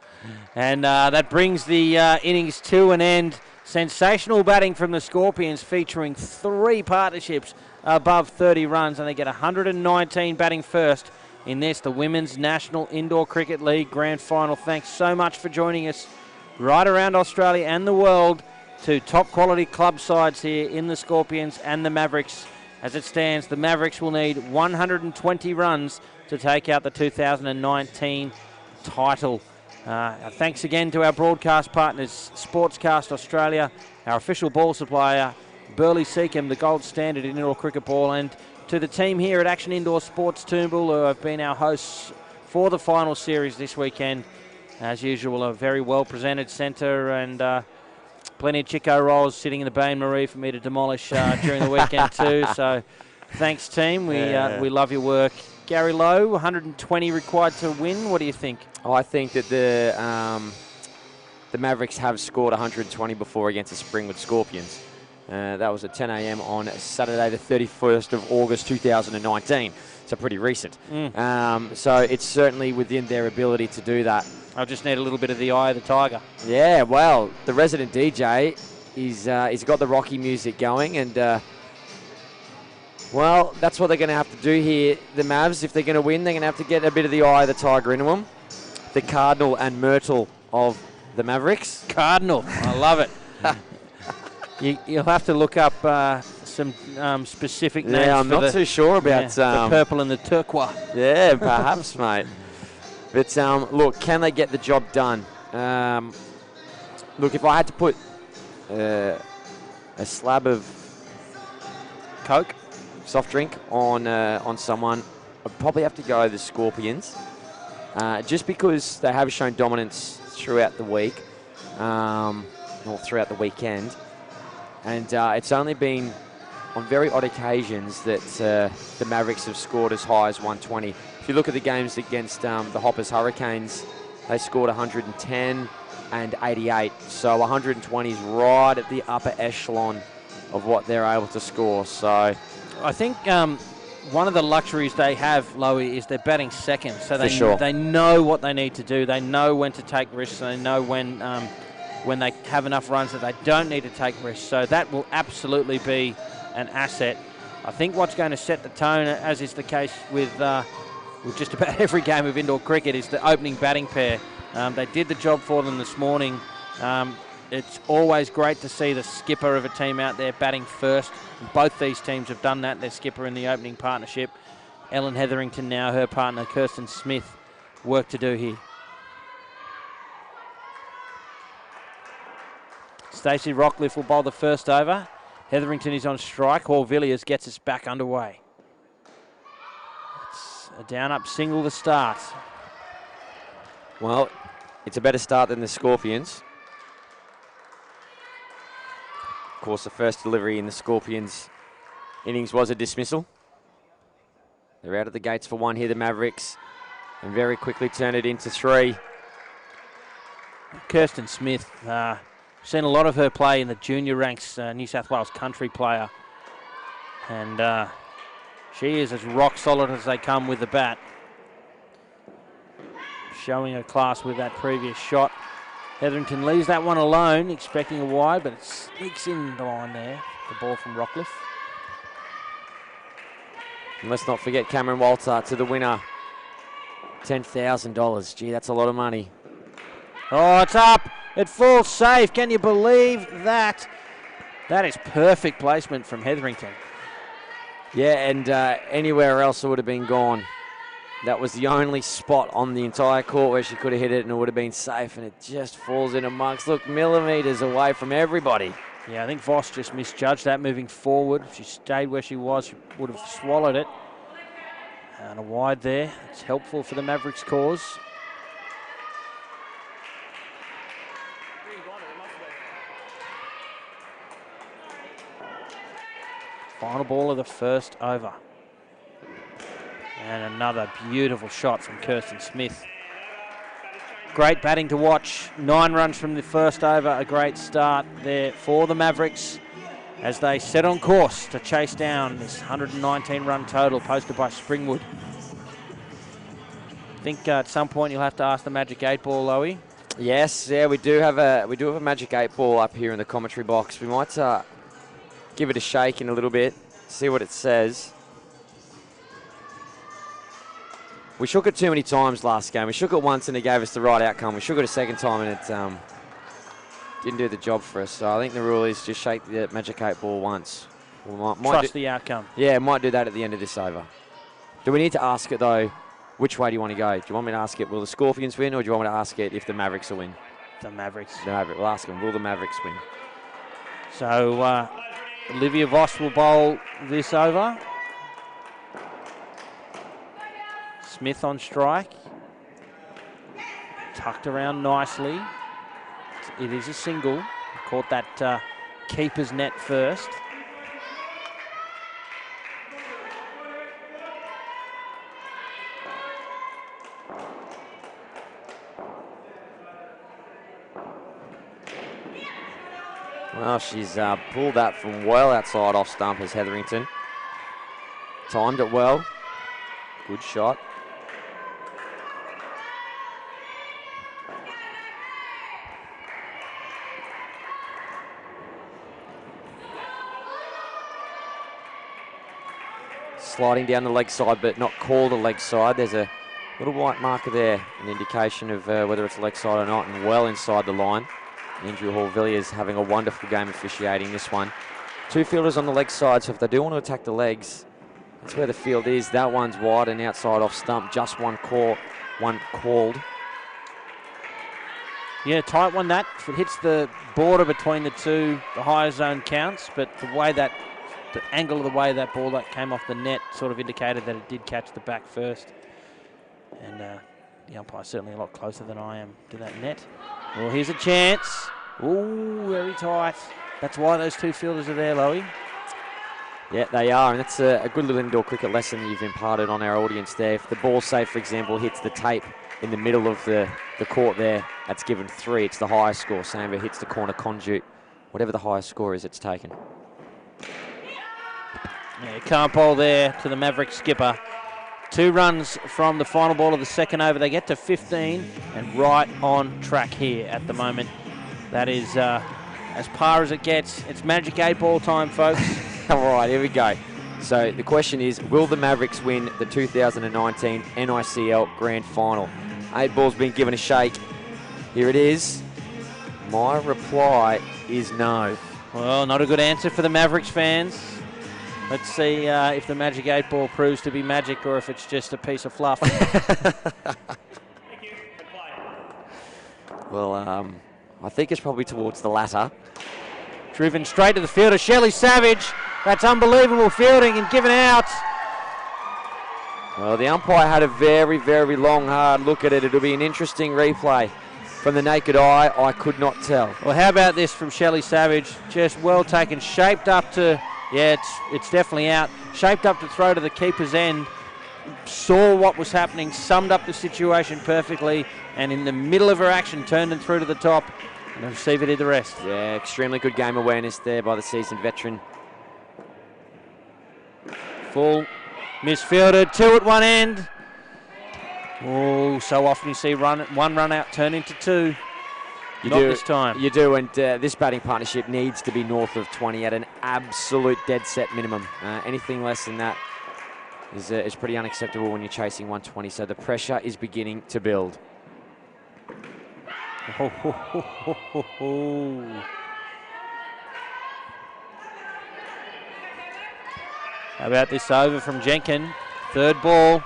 [SPEAKER 1] And that brings the innings to an end. Sensational batting from the Scorpions, featuring 3 partnerships above 30 runs, and they get 119 batting first in this, the Women's National Indoor Cricket League Grand Final. Thanks so much for joining us right around Australia and the world to top quality club sides here in the Scorpions and the Mavericks. As it stands, the Mavericks will need 120 runs to take out the 2019 title. Thanks again to our broadcast partners, Sportscast Australia, our official ball supplier, Burley Seacombe, the gold standard in indoor cricket ball, and to the team here at Action Indoor Sports Toombul, who have been our hosts for the final series this weekend. As usual, a very well-presented centre and plenty of Chico rolls sitting in the Bain Marie for me to demolish during the weekend too. So thanks, team. We love your work. Gary Lowe, 120 required to win. What do you think?
[SPEAKER 2] Oh, I think that the Mavericks have scored 120 before against the Springwood Scorpions. That was at 10 a.m. on Saturday, the 31st of August 2019. So pretty recent. So it's certainly within their ability to do that.
[SPEAKER 1] I just need a little bit of the eye of the tiger.
[SPEAKER 2] Yeah, well, the resident DJ, he's got the Rocky music going, and well, that's what they're going to have to do here. The Mavs, if they're going to win, they're going to have to get a bit of the eye of the tiger into them. The Cardinal and Myrtle of the Mavericks.
[SPEAKER 1] Cardinal, I love it. You'll have to look up some specific names.
[SPEAKER 2] Yeah, I'm not too sure about
[SPEAKER 1] the purple and the turquoise.
[SPEAKER 2] Yeah, perhaps, mate. But look, can they get the job done? Look, if I had to put a slab of
[SPEAKER 1] Coke,
[SPEAKER 2] soft drink on someone, I'd probably have to go the Scorpions, just because they have shown dominance throughout the week, or throughout the weekend. And it's only been on very odd occasions that the Mavericks have scored as high as 120. If you look at the games against the Hoppers Hurricanes, they scored 110 and 88. So 120 is right at the upper echelon of what they're able to score. So
[SPEAKER 1] I think one of the luxuries they have, Loey, is they're batting second. So they know what they need to do. They know when to take risks. They know when they have enough runs that they don't need to take risks. So that will absolutely be an asset. I think what's going to set the tone, as is the case with just about every game of indoor cricket, is the opening batting pair. They did the job for them this morning. It's always great to see the skipper of a team out there batting first. Both these teams have done that. Their skipper in the opening partnership. Ellen Hetherington now, her partner Kirsten Smith, work to do here. Stacey Rockcliffe will bowl the first over. Hetherington is on strike. Hall Villiers gets us back underway. It's a down-up single to start.
[SPEAKER 2] Well, it's a better start than the Scorpions. Of course, the first delivery in the Scorpions innings was a dismissal. They're out of the gates for 1 here, the Mavericks, and very quickly turn it into 3.
[SPEAKER 1] Kirsten Smith, seen a lot of her play in the junior ranks, New South Wales country player. And she is as rock solid as they come with the bat. Showing her class with that previous shot. Hetherington leaves that one alone, expecting a wide, but it sneaks in the line there. The ball from Rockcliffe.
[SPEAKER 2] And let's not forget Cameron Walter to the winner. $10,000. Gee, that's a lot of money.
[SPEAKER 1] Oh, it's up. It falls safe. Can you believe that? That is perfect placement from Hetherington.
[SPEAKER 2] Yeah, and anywhere else it would have been gone. That was the only spot on the entire court where she could have hit it and it would have been safe, and it just falls in amongst. Look, millimetres away from everybody.
[SPEAKER 1] Yeah, I think Voss just misjudged that moving forward. If she stayed where she was, she would have swallowed it. And a wide there. It's helpful for the Mavericks' cause. Final ball of the first over. And another beautiful shot from Kirsten Smith. Great batting to watch. 9 runs from the first over. A great start there for the Mavericks as they set on course to chase down this 119-run total posted by Springwood. I think at some point you'll have to ask the Magic 8 Ball, Loey.
[SPEAKER 2] Yes, yeah, we do have a Magic 8 Ball up here in the commentary box. We might give it a shake in a little bit, see what it says. We shook it too many times last game. We shook it once and it gave us the right outcome. We shook it a second time and it didn't do the job for us. So I think the rule is just shake the Magic 8 Ball once. We might
[SPEAKER 1] trust the outcome.
[SPEAKER 2] Yeah, might do that at the end of this over. Do we need to ask it though, which way do you want to go? Do you want me to ask it, will the Scorpions win, or do you want me to ask it if the Mavericks will win?
[SPEAKER 1] The Mavericks.
[SPEAKER 2] The Mavericks. We'll ask them, will the Mavericks win?
[SPEAKER 1] So Olivia Voss will bowl this over. Smith on strike. Tucked around nicely. It is a single. Caught that keeper's net first.
[SPEAKER 2] Well, she's pulled that from well outside off stump as Hetherington. Timed it well. Good shot. Sliding down the leg side, but not called a leg side. There's a little white marker there, an indication of whether it's leg side or not, and well inside the line. Andrew Hall-Villiers having a wonderful game officiating this one. 2 fielders on the leg side, so if they do want to attack the legs, that's where the field is. That one's wide and outside off stump. Just one called.
[SPEAKER 1] Yeah, tight one that. If it hits the border between the two, the higher zone counts, but the angle of the way that ball that came off the net sort of indicated that it did catch the back first. And the umpire's certainly a lot closer than I am to that net. Well, here's a chance. Ooh, very tight. That's why those 2 fielders are there, Loey.
[SPEAKER 2] Yeah, they are, and that's a good little indoor cricket lesson that you've imparted on our audience there. If the ball, say, for example, hits the tape in the middle of the court there, that's given 3. It's the highest score. Same if it hits the corner conduit. Whatever the highest score is, it's taken.
[SPEAKER 1] Yeah, can't bowl there to the Maverick skipper. 2 runs from the final ball of the second over. They get to 15 and right on track here at the moment. That is as par as it gets. It's Magic 8 Ball time, folks.
[SPEAKER 2] All right, here we go. So the question is, will the Mavericks win the 2019 NICL Grand Final? 8 Ball's been given a shake. Here it is. My reply is no.
[SPEAKER 1] Well, not a good answer for the Mavericks fans. Let's see if the Magic 8 Ball proves to be magic or if it's just a piece of fluff.
[SPEAKER 2] Well, I think it's probably towards the latter.
[SPEAKER 1] Driven straight to the fielder, Shelley Savage. That's unbelievable fielding and given out.
[SPEAKER 2] Well, the umpire had a very, very long, hard look at it. It'll be an interesting replay. From the naked eye, I could not tell.
[SPEAKER 1] Well, how about this from Shelley Savage? Just well taken, shaped up to... Yeah, it's definitely out. Shaped up to throw to the keeper's end. Saw what was happening, summed up the situation perfectly, and in the middle of her action, turned and threw to the top. And the receiver did the rest.
[SPEAKER 2] Yeah, extremely good game awareness there by the seasoned veteran.
[SPEAKER 1] Full misfielded, 2 at one end. Oh, so often you see one run out turn into 2. Not this time.
[SPEAKER 2] You do, and this batting partnership needs to be north of 20 at an absolute dead set minimum. Anything less than that is pretty unacceptable when you're chasing 120, so the pressure is beginning to build.
[SPEAKER 1] Ho, ho, ho, ho, ho, ho. How about this over from Jenkin? Third ball.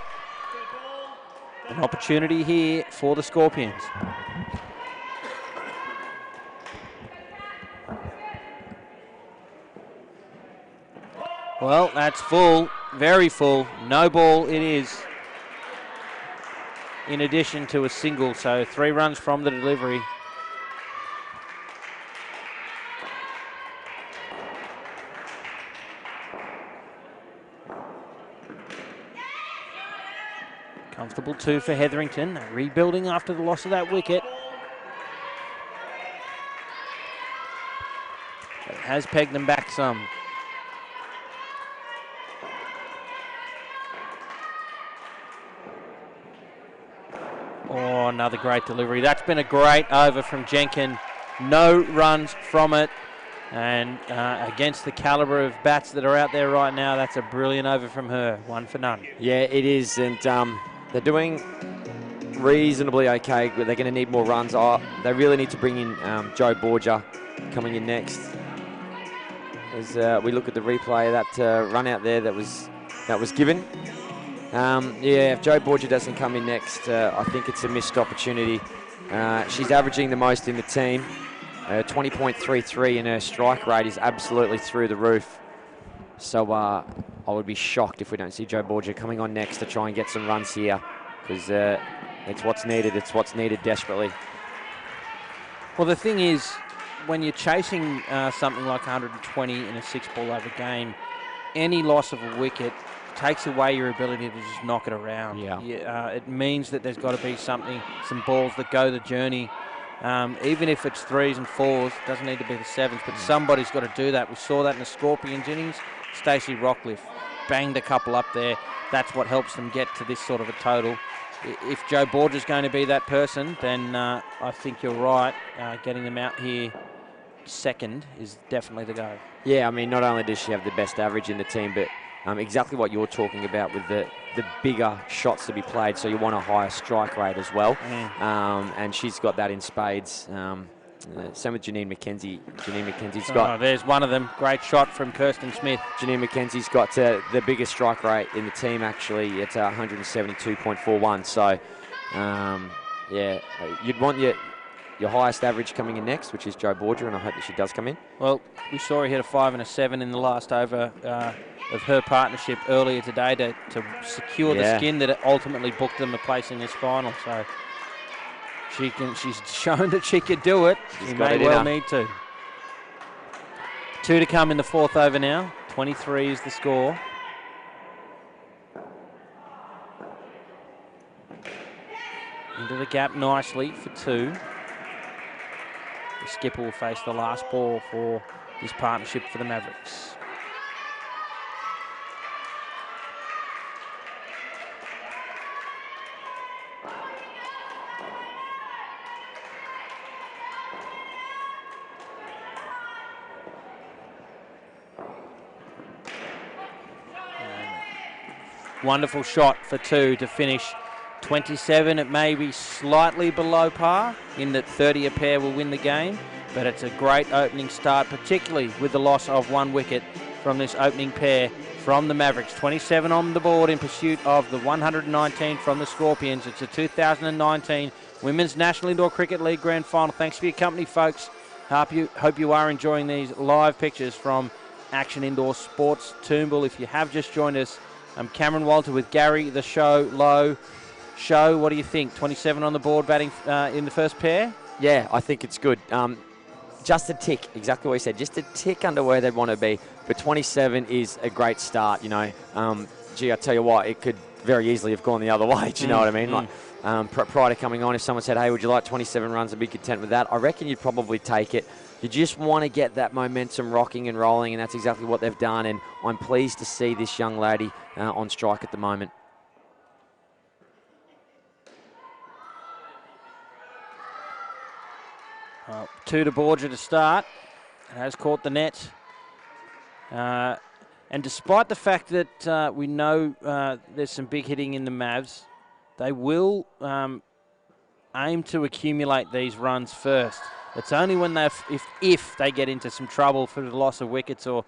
[SPEAKER 1] An opportunity here for the Scorpions. Well, that's full, very full. No ball it is. In addition to a single, so 3 runs from the delivery. Comfortable 2 for Hetherington, rebuilding after the loss of that wicket. It has pegged them back some. Oh, another great delivery. That's been a great over from Jenkin. No runs from it. And against the calibre of bats that are out there right now, that's a brilliant over from her. 1 for none.
[SPEAKER 2] Yeah, it is. And they're doing reasonably okay, but they're going to need more runs. They really need to bring in Joe Borgia coming in next. As we look at the replay of that run out there that was given. Yeah, if Joe Borgia doesn't come in next, I think it's a missed opportunity. She's averaging the most in the team. 20.33, and her strike rate is absolutely through the roof. So I would be shocked if we don't see Joe Borgia coming on next to try and get some runs here, because it's what's needed. It's what's needed desperately.
[SPEAKER 1] Well, the thing is, when you're chasing something like 120 in a 6-ball over game, any loss of a wicket takes away your ability to just knock it around.
[SPEAKER 2] Yeah.
[SPEAKER 1] It means that there's got to be some balls that go the journey. Even if it's 3s and 4s, doesn't need to be the 7s, but somebody's got to do that. We saw that in the Scorpions innings. Stacey Rockcliffe banged a couple up there. That's what helps them get to this sort of a total. If Joe Borgia's going to be that person, then I think you're right. Getting them out here second is definitely the go.
[SPEAKER 2] Yeah, I mean, not only does she have the best average in the team, but exactly what you're talking about with the bigger shots to be played, so you want a higher strike rate as well. And she's got that in spades. Same with Janine McKenzie. Janine McKenzie's got...
[SPEAKER 1] there's one of them. Great shot from Kirsten Smith.
[SPEAKER 2] Janine McKenzie's got the biggest strike rate in the team, actually. It's 172.41. So, yeah, you'd want your highest average coming in next, which is Joe Borgia, and I hope that she does come in.
[SPEAKER 1] Well, we saw her hit a 5 and a 7 in the last over of her partnership earlier today to secure the skin that ultimately booked them a place in this final. So she's shown that she could do it. She may well need to. 2 to come in the 4th over now. 23 is the score. Into the gap nicely for 2. The skipper will face the last ball for this partnership for the Mavericks. Wonderful shot for 2 to finish 27. It may be slightly below par in that 30 a pair will win the game, but it's a great opening start, particularly with the loss of 1 wicket from this opening pair from the Mavericks. 27 on the board in pursuit of the 119 from the Scorpions. It's a 2019 Women's National Indoor Cricket League Grand Final. Thanks for your company, folks. Hope you are enjoying these live pictures from Action Indoor Sports Toombul. If you have just joined us, I'm Cameron Walter with Gary the Show Low. Show, what do you think? 27 on the board batting in the first pair?
[SPEAKER 2] Yeah, I think it's good. Just a tick, exactly what you said, just a tick under where they'd want to be. But 27 is a great start, you know. Gee, I tell you what, it could very easily have gone the other way, do you know what I mean? Like, prior to coming on, if someone said, hey, would you like 27 runs, I'd be content with that. I reckon you'd probably take it. You just want to get that momentum rocking and rolling, and that's exactly what they've done. And I'm pleased to see this young lady on strike at the moment.
[SPEAKER 1] Well, 2 to Borgia to start. It has caught the net. And despite the fact that we know there's some big hitting in the Mavs, they will aim to accumulate these runs first. It's only when if they get into some trouble for the loss of wickets or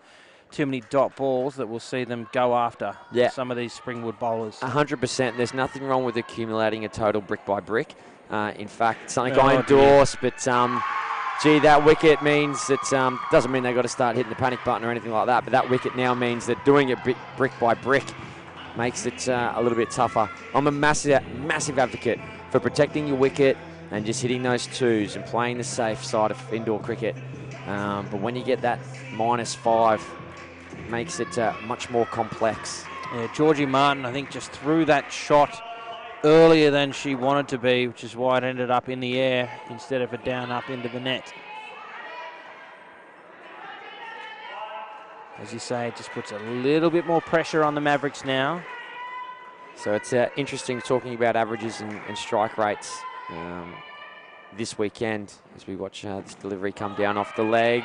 [SPEAKER 1] too many dot balls that we'll see them go after some of these Springwood bowlers.
[SPEAKER 2] 100%. There's nothing wrong with accumulating a total brick by brick. In fact, something I endorse, but gee, that wicket means that doesn't mean they've got to start hitting the panic button or anything like that, but that wicket now means that doing it brick by brick makes it a little bit tougher. I'm a massive advocate for protecting your wicket and just hitting those twos and playing the safe side of indoor cricket. But when you get that -5, it makes it much more complex.
[SPEAKER 1] Yeah, Georgie Martin, I think, just threw that shot earlier than she wanted to be, which is why it ended up in the air instead of a down up into the net. As you say, it just puts a little bit more pressure on the Mavericks now.
[SPEAKER 2] So it's interesting talking about averages and strike rates this weekend as we watch this delivery come down off the leg.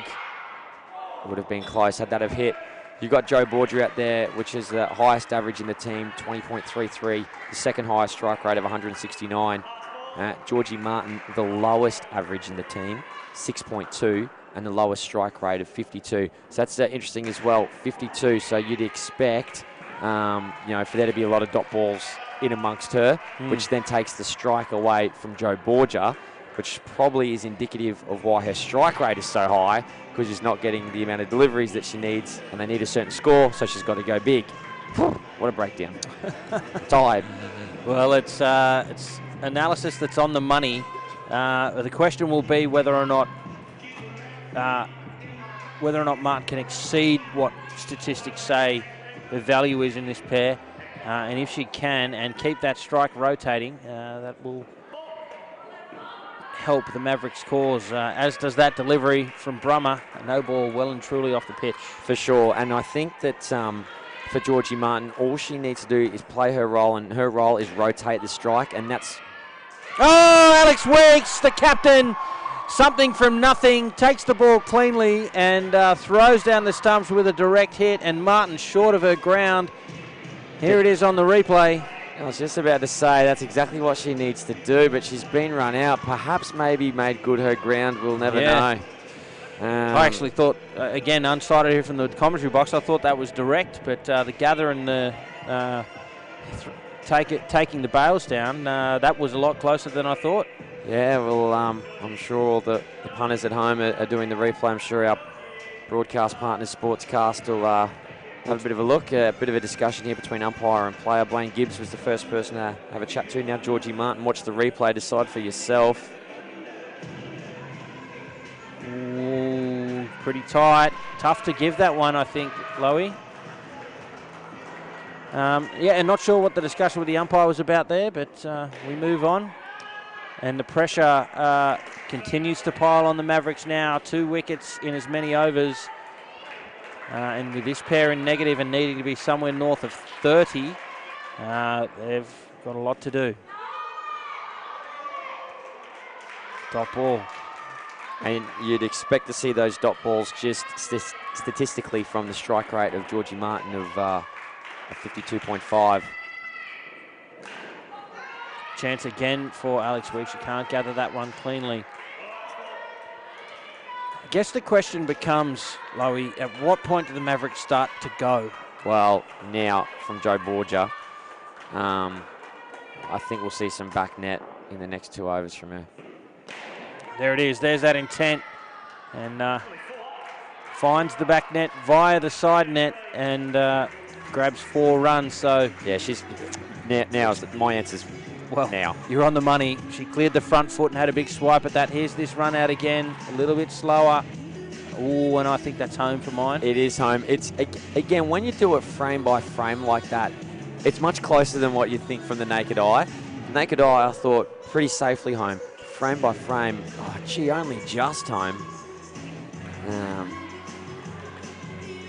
[SPEAKER 2] Would have been close had that have hit. You've got Joe Borgia out there, which is the highest average in the team, 20.33, the second highest strike rate of 169. Georgie Martin, the lowest average in the team, 6.2, and the lowest strike rate of 52. So that's interesting as well, 52. So you'd expect, for there to be a lot of dot balls in amongst her, which then takes the strike away from Joe Borgia, which probably is indicative of why her strike rate is so high, because she's not getting the amount of deliveries that she needs, and they need a certain score, so she's got to go big. What a breakdown. Tired.
[SPEAKER 1] Well, it's analysis that's on the money. The question will be whether or not Martin can exceed what statistics say the value is in this pair. And if she can and keep that strike rotating, that will help the Mavericks' cause, as does that delivery from Brummer. A no ball well and truly off the pitch.
[SPEAKER 2] For sure, and I think that for Georgie Martin, all she needs to do is play her role, and her role is rotate the strike, and that's...
[SPEAKER 1] Oh, Alex Weeks, the captain, something from nothing, takes the ball cleanly and throws down the stumps with a direct hit, and Martin short of her ground. Here it is on the replay.
[SPEAKER 2] I was just about to say that's exactly what she needs to do, but she's been run out. Perhaps maybe made good her ground. We'll never know.
[SPEAKER 1] I actually thought, again, unsighted here from the commentary box, I thought that was direct, but the gather and the taking the bails down, that was a lot closer than I thought.
[SPEAKER 2] Yeah, well, I'm sure all the punters at home are doing the replay. I'm sure our broadcast partner, Sportscast, will have a bit of a look, a bit of a discussion here between umpire and player. Blaine Gibbs was the first person to have a chat to. Now Georgie Martin, watch the replay, decide for yourself.
[SPEAKER 1] Ooh, pretty tight. Tough to give that one, I think, Lowy. And not sure what the discussion with the umpire was about there, but we move on. And the pressure continues to pile on the Mavericks now. 2 wickets in as many overs. And with this pair in negative and needing to be somewhere north of 30, they've got a lot to do. Dot ball.
[SPEAKER 2] And you'd expect to see those dot balls just statistically from the strike rate of Georgie Martin of 52.5.
[SPEAKER 1] Chance again for Alex Weeks. She can't gather that one cleanly. I guess the question becomes, Lowy, at what point do the Mavericks start to go?
[SPEAKER 2] Well, now from Joe Borgia, I think we'll see some back net in the next 2 overs from her.
[SPEAKER 1] There it is. There's that intent. And finds the back net via the side net and grabs 4 runs. So
[SPEAKER 2] yeah, she's now my answer's now.
[SPEAKER 1] You're on the money. She cleared the front foot and had a big swipe at that. Here's this run out again, a little bit slower. Ooh, and I think that's home for mine.
[SPEAKER 2] It is home. It's again, when you do it frame by frame like that, it's much closer than what you think from the naked eye. Naked eye, I thought, pretty safely home. Frame by frame, oh gee, only just home.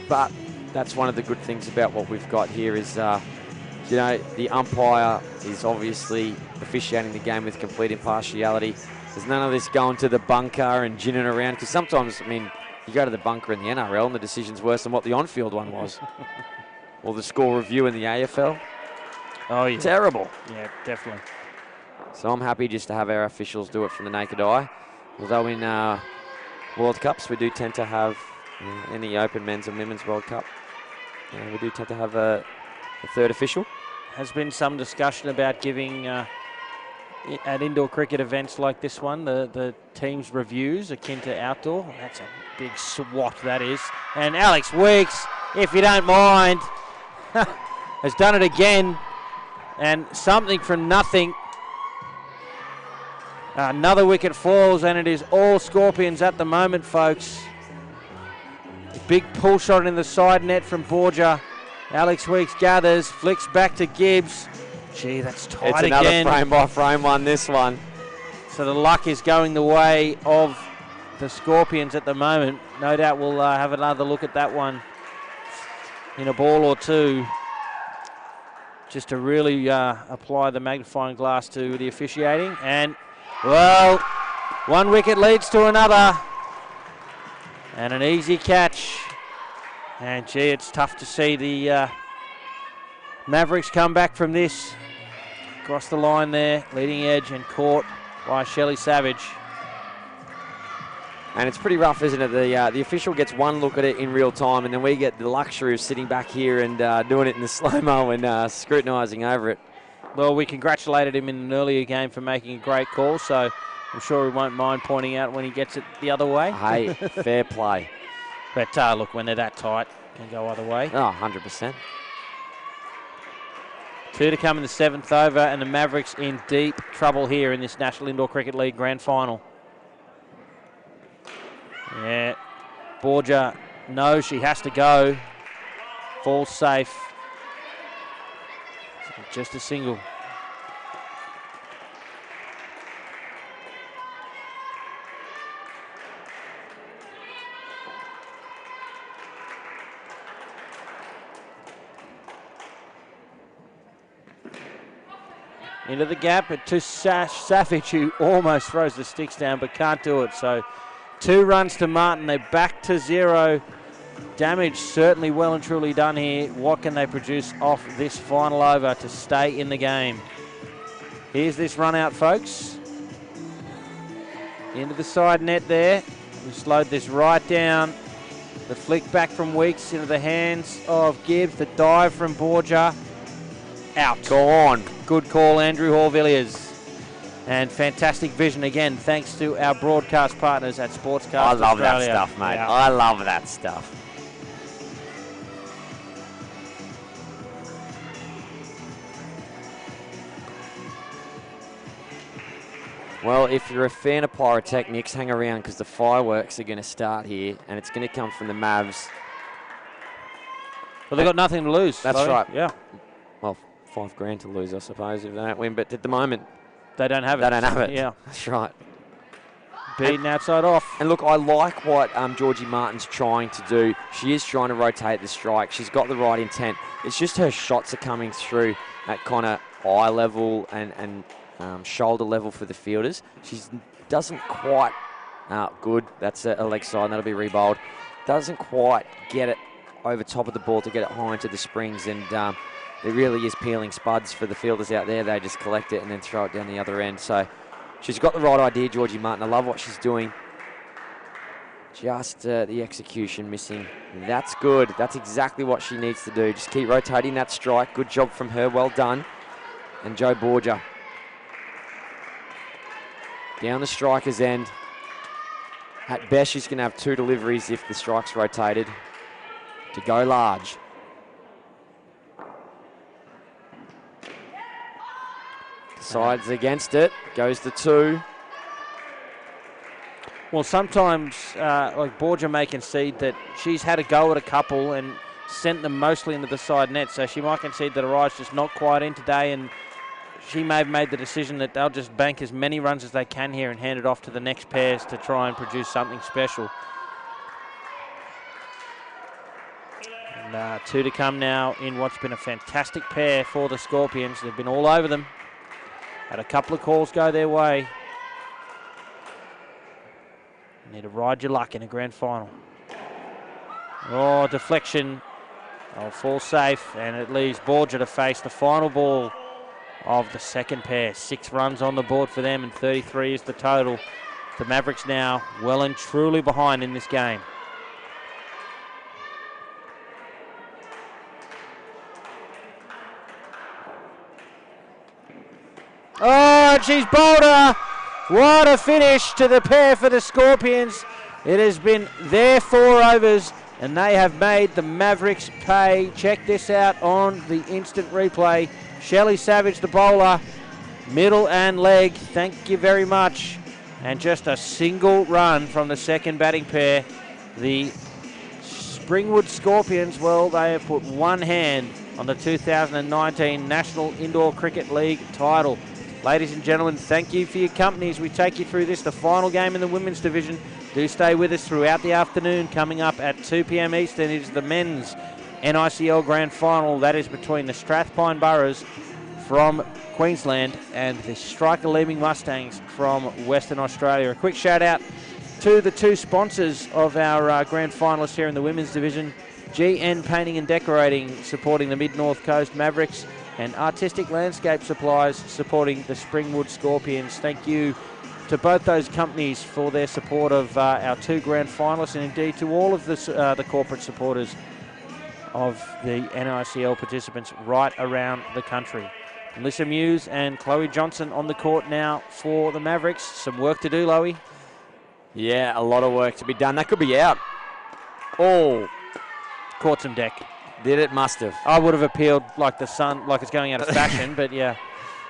[SPEAKER 2] But that's one of the good things about what we've got here is, the umpire is obviously officiating the game with complete impartiality. There's none of this going to the bunker and ginning around, because sometimes, you go to the bunker in the NRL and the decision's worse than what the on-field one was. Or the score review in the AFL.
[SPEAKER 1] Oh, yeah.
[SPEAKER 2] Terrible.
[SPEAKER 1] Yeah, definitely.
[SPEAKER 2] So I'm happy just to have our officials do it from the naked eye. Although in World Cups, we do tend to have, in the Open Men's and Women's World Cup, we do tend to have a third official.
[SPEAKER 1] Has been some discussion about giving, at indoor cricket events like this one, the team's reviews akin to outdoor. That's a big swat, that is. And Alex Weeks, if you don't mind, has done it again. And something from nothing. Another wicket falls, and it is all Scorpions at the moment, folks. Big pull shot in the side net from Borgia. Alex Weeks gathers, flicks back to Gibbs. Gee, that's tight again.
[SPEAKER 2] It's another frame-by-frame one, this one.
[SPEAKER 1] So the luck is going the way of the Scorpions at the moment. No doubt we'll have another look at that one in a ball or two, just to really apply the magnifying glass to the officiating. And, well, one wicket leads to another. And an easy catch. And, gee, it's tough to see the Mavericks come back from this. Across the line there, leading edge, and caught by Shelley Savage.
[SPEAKER 2] And it's pretty rough, isn't it? The official gets one look at it in real time, and then we get the luxury of sitting back here and doing it in the slow-mo and scrutinising over it.
[SPEAKER 1] Well, we congratulated him in an earlier game for making a great call, so I'm sure he won't mind pointing out when he gets it the other way.
[SPEAKER 2] Hey, fair play.
[SPEAKER 1] But look, when they're that tight, can go either way.
[SPEAKER 2] Oh, 100%.
[SPEAKER 1] 2 to come in the 7th over, and the Mavericks in deep trouble here in this National Indoor Cricket League Grand Final. Yeah, Borgia knows she has to go. Falls safe. Just a single. Into the gap, but to Savage, who almost throws the sticks down but can't do it. So 2 runs to Martin. They're back to 0. Damage certainly well and truly done here. What can they produce off this final over to stay in the game? Here's this run out, folks. Into the side net there. We slowed this right down. The flick back from Weeks into the hands of Gibbs. The dive from Borgia. Out.
[SPEAKER 2] Gone.
[SPEAKER 1] Good call, Andrew Horvilliers. And fantastic vision again, thanks to our broadcast partners at Sportscast
[SPEAKER 2] I love
[SPEAKER 1] Australia.
[SPEAKER 2] that stuff, mate.
[SPEAKER 1] Yeah.
[SPEAKER 2] I love that stuff. Well, if you're a fan of pyrotechnics, hang around because the fireworks are going to start here, and it's going to come from the Mavs.
[SPEAKER 1] Well, they've got nothing to lose.
[SPEAKER 2] That's
[SPEAKER 1] Chloe.
[SPEAKER 2] right.
[SPEAKER 1] Yeah.
[SPEAKER 2] Well, $5,000 to lose, I suppose, if they don't win. But at the moment,
[SPEAKER 1] They don't have it.
[SPEAKER 2] they don't have it.
[SPEAKER 1] Yeah.
[SPEAKER 2] That's right.
[SPEAKER 1] Beaten outside off.
[SPEAKER 2] And look, I like what Georgie Martin's trying to do. She is trying to rotate the strike. She's got the right intent. It's just her shots are coming through at kind of eye level and shoulder level for the fielders. She doesn't quite, good, that's a leg side, and that'll be rebowled. Doesn't quite get it over top of the ball to get it high into the springs, and it really is peeling spuds for the fielders out there. They just collect it and then throw it down the other end. So she's got the right idea, Georgie Martin. I love what she's doing. Just the execution missing. That's good. That's exactly what she needs to do. Just keep rotating that strike. Good job from her. Well done. And Joe Borgia. Down the striker's end. At best, she's going to have 2 deliveries if the strike's rotated to go large. Decides against it. Goes to 2.
[SPEAKER 1] Well, sometimes, like Borgia may concede that she's had a go at a couple and sent them mostly into the side net, so she might concede that her eye's just not quite in today, and she may have made the decision that they'll just bank as many runs as they can here and hand it off to the next pairs to try and produce something special. And 2 to come now in what's been a fantastic pair for the Scorpions. They've been all over them. Had a couple of calls go their way. You need to ride your luck in a grand final. Oh, deflection. Oh, fall safe, and it leaves Borgia to face the final ball of the second pair. 6 runs on the board for them, and 33 is the total. The Mavericks now well and truly behind in this game. Oh, and she's bowled her. What a finish to the pair for the Scorpions. It has been their 4 overs, and they have made the Mavericks pay. Check this out on the instant replay. Shelley Savage, the bowler, middle and leg. Thank you very much. And just a single run from the second batting pair. The Springwood Scorpions, well, they have put one hand on the 2019 National Indoor Cricket League title. Ladies and gentlemen, thank you for your company as we take you through this, the final game in the women's division. Do stay with us throughout the afternoon. Coming up at 2 p.m. Eastern is the men's NICL Grand Final. That is between the Strathpine Boroughs from Queensland and the Striker Leeming Mustangs from Western Australia. A quick shout out to the 2 sponsors of our grand finalists here in the women's division. GN Painting and Decorating supporting the Mid-North Coast Mavericks, and Artistic Landscape Supplies supporting the Springwood Scorpions. Thank you to both those companies for their support of our 2 grand finalists, and indeed to all of the corporate supporters of the NICL participants right around the country. Melissa Muse and Chloe Johnson on the court now for the Mavericks. Some work to do, Loey.
[SPEAKER 2] Yeah, a lot of work to be done. That could be out. Oh,
[SPEAKER 1] Caught some deck.
[SPEAKER 2] did it? Must have.
[SPEAKER 1] I would have appealed like the sun, like it's going out of fashion, but yeah.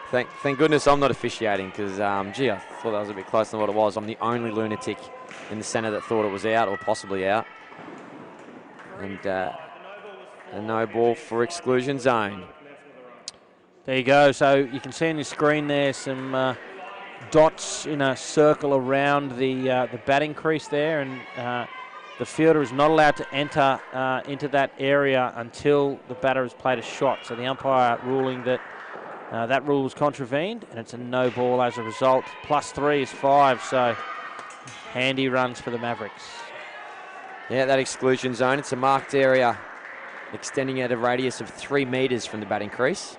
[SPEAKER 2] Thank goodness I'm not officiating, because, gee, I thought that was a bit closer than what it was. I'm the only lunatic in the centre that thought it was out or possibly out. And a no ball for exclusion zone.
[SPEAKER 1] There you go. So you can see on your screen there some dots in a circle around the batting crease there, and the fielder is not allowed to enter into that area until the batter has played a shot. So the umpire ruling that that rule was contravened, and it's a no ball as a result. +3 is 5, so handy runs for the Mavericks.
[SPEAKER 2] Yeah, that exclusion zone, it's a marked area extending at a radius of 3 metres from the batting crease.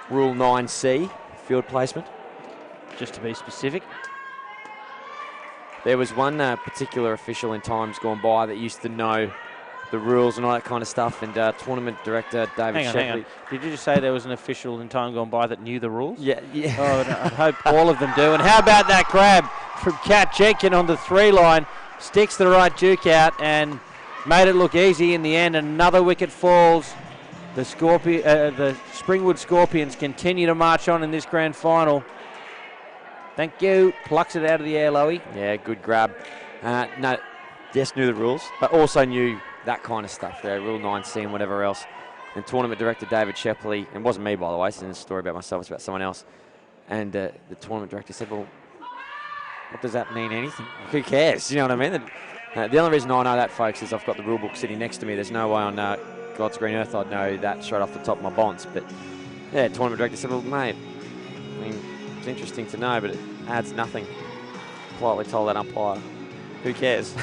[SPEAKER 2] Rule 9C, field placement.
[SPEAKER 1] Just to be specific.
[SPEAKER 2] There was one particular official in times gone by that used to know the rules and all that kind of stuff, and tournament director David
[SPEAKER 1] Hang
[SPEAKER 2] Shepley.
[SPEAKER 1] on. Did you just say there was an official in time gone by that knew the rules?
[SPEAKER 2] Yeah.
[SPEAKER 1] Oh, no, I hope all of them do. And how about that grab from Kat Jenkin on the 3 line? Sticks the right duke out and made it look easy in the end. Another wicket falls. The Springwood Scorpions continue to march on in this grand final. Thank you. Plucks it out of the air, Loey.
[SPEAKER 2] Yeah, good grab. No, just knew the rules, but also knew that kind of stuff there, Rule 9C and whatever else. And tournament director David Shepley, and it wasn't me, by the way, it's in a story about myself, it's about someone else. And the tournament director said, well, what does that mean, anything? Who cares? You know what I mean? The only reason I know that, folks, is I've got the rule book sitting next to me. There's no way on God's green earth I'd know that straight off the top of my bonds. But yeah, tournament director said, well, mate, I mean, it's interesting to know, but it adds nothing. Politely told that umpire, who cares?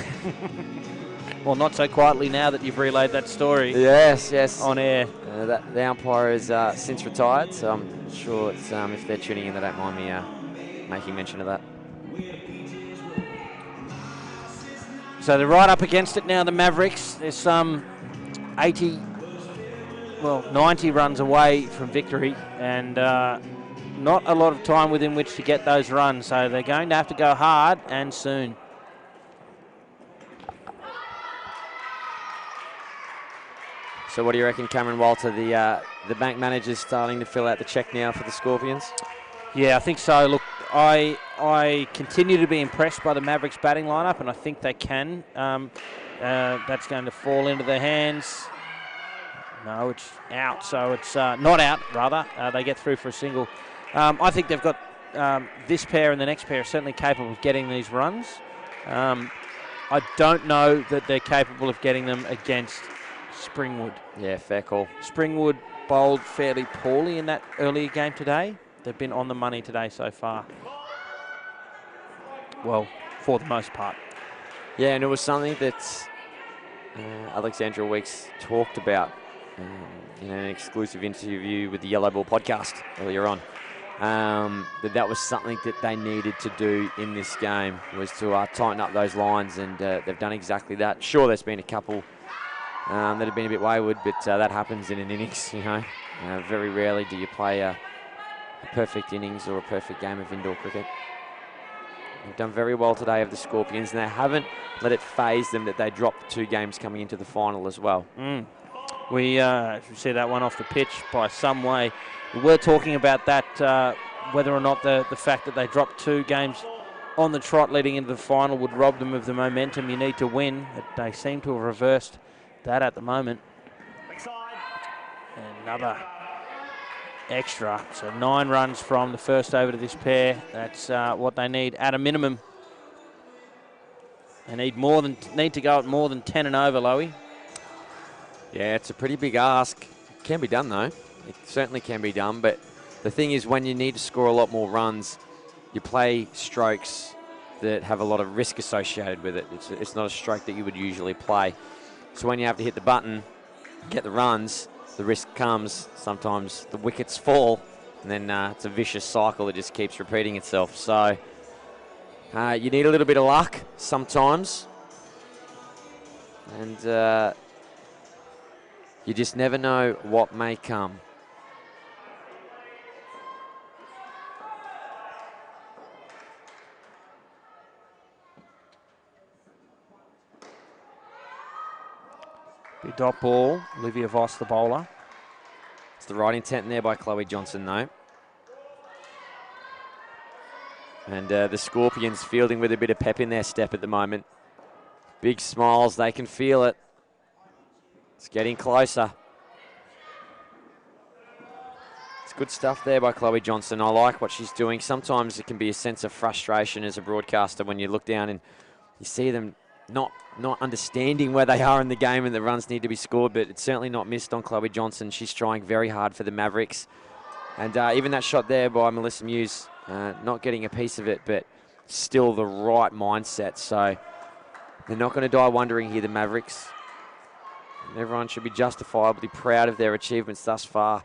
[SPEAKER 1] Well, not so quietly now that you've relayed that story.
[SPEAKER 2] Yes.
[SPEAKER 1] On air.
[SPEAKER 2] The umpire is since retired, so I'm sure it's, if they're tuning in, they don't mind me making mention of that.
[SPEAKER 1] So they're right up against it now, the Mavericks. There's some 90 runs away from victory, and not a lot of time within which to get those runs. So they're going to have to go hard and soon.
[SPEAKER 2] So what do you reckon, Cameron Walter? The bank manager's starting to fill out the check now for the Scorpions?
[SPEAKER 1] Yeah, I think so. Look, I continue to be impressed by the Mavericks batting lineup, and I think they can. That's going to fall into their hands. No, it's out. So it's not out, rather. They get through for a single. I think they've got this pair and the next pair are certainly capable of getting these runs. I don't know that they're capable of getting them against Springwood.
[SPEAKER 2] Yeah, fair call.
[SPEAKER 1] Springwood bowled fairly poorly in that earlier game today. They've been on the money today so far. Well, for the most part.
[SPEAKER 2] Yeah, and it was something that Alexandra Weeks talked about in an exclusive interview with the Yellow Ball podcast earlier on. That was something that they needed to do in this game, was to tighten up those lines, and they've done exactly that. Sure, there's been a couple that have been a bit wayward, but that happens in an innings, you know. Very rarely do you play a perfect innings or a perfect game of indoor cricket. They've done very well today of the Scorpions, and they haven't let it faze them that they dropped 2 games coming into the final as well.
[SPEAKER 1] We see that one off the pitch by some way. We were talking about that, whether or not the fact that they dropped 2 games on the trot leading into the final would rob them of the momentum you need to win. But they seem to have reversed that at the moment. And another extra. So 9 runs from the first over to this pair. That's what they need at a minimum. They need to go at more than 10 and over, Lowy.
[SPEAKER 2] Yeah, it's a pretty big ask. It can be done, though. It certainly can be done. But the thing is, when you need to score a lot more runs, you play strokes that have a lot of risk associated with it. It's not a stroke that you would usually play. So when you have to hit the button, get the runs, the risk comes. Sometimes the wickets fall, and then it's a vicious cycle that just keeps repeating itself. So you need a little bit of luck sometimes. And you just never know what may come.
[SPEAKER 1] Big dot ball, Olivia Voss, the bowler.
[SPEAKER 2] It's the right intent there by Chloe Johnson, though. And the Scorpions fielding with a bit of pep in their step at the moment. Big smiles, they can feel it. It's getting closer. It's good stuff there by Chloe Johnson. I like what she's doing. Sometimes it can be a sense of frustration as a broadcaster when you look down and you see them not understanding where they are in the game and the runs need to be scored, but it's certainly not missed on Chloe Johnson. She's trying very hard for the Mavericks. And even that shot there by Melissa Muse, not getting a piece of it, but still the right mindset. So they're not going to die wondering here, the Mavericks. And everyone should be justifiably proud of their achievements thus far.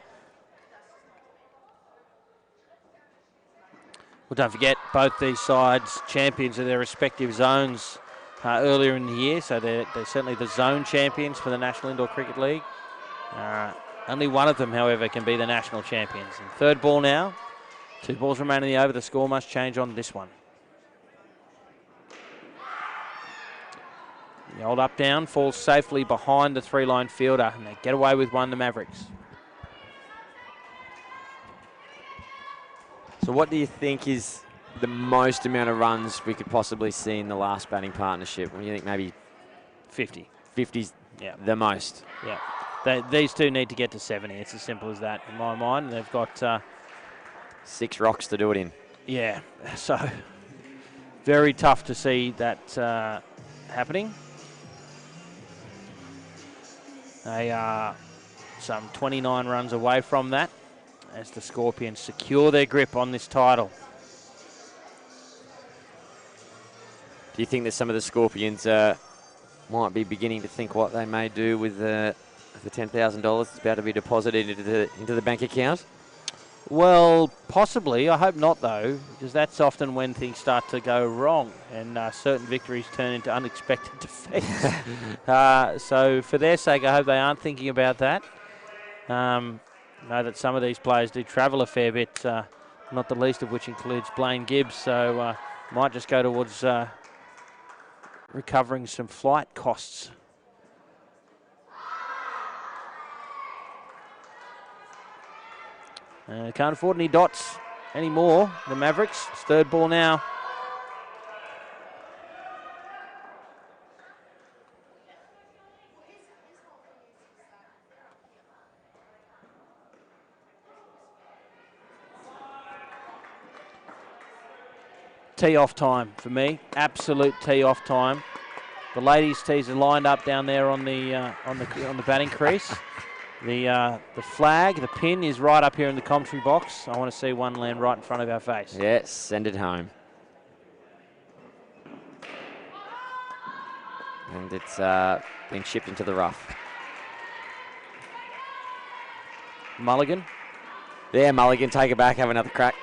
[SPEAKER 1] Well, don't forget, both these sides champions of their respective zones earlier in the year, so they're certainly the zone champions for the National Indoor Cricket League. Only one of them, however, can be the national champions. And 3rd ball now. 2 balls remain in the over. The score must change on this one. The old up-down falls safely behind the 3-line fielder, and they get away with one, the Mavericks.
[SPEAKER 2] So what do you think is the most amount of runs we could possibly see in the last batting partnership? What do you think, maybe
[SPEAKER 1] 50?
[SPEAKER 2] 50's the most?
[SPEAKER 1] Yeah. These two need to get to 70. It's as simple as that in my mind. They've got
[SPEAKER 2] 6 rocks to do it in.
[SPEAKER 1] Yeah, so very tough to see that happening. They are some 29 runs away from that as the Scorpions secure their grip on this title.
[SPEAKER 2] Do you think that some of the Scorpions might be beginning to think what they may do with the $10,000 that's about to be deposited into the bank account?
[SPEAKER 1] Well, possibly. I hope not, though, because that's often when things start to go wrong and certain victories turn into unexpected defeats. So for their sake, I hope they aren't thinking about that. Know that some of these players do travel a fair bit, not the least of which includes Blaine Gibbs, so might just go towards recovering some flight costs. Can't afford any dots anymore, the Mavericks. It's 3rd ball now. Tee off time for me. Absolute tee off time. The ladies' tees are lined up down there on the batting crease. The flag, the pin is right up here in the commentary box. I want to see one land right in front of our face.
[SPEAKER 2] Yes, send it home. And it's been shipped into the rough.
[SPEAKER 1] Mulligan.
[SPEAKER 2] There, Mulligan, take it back, have another crack.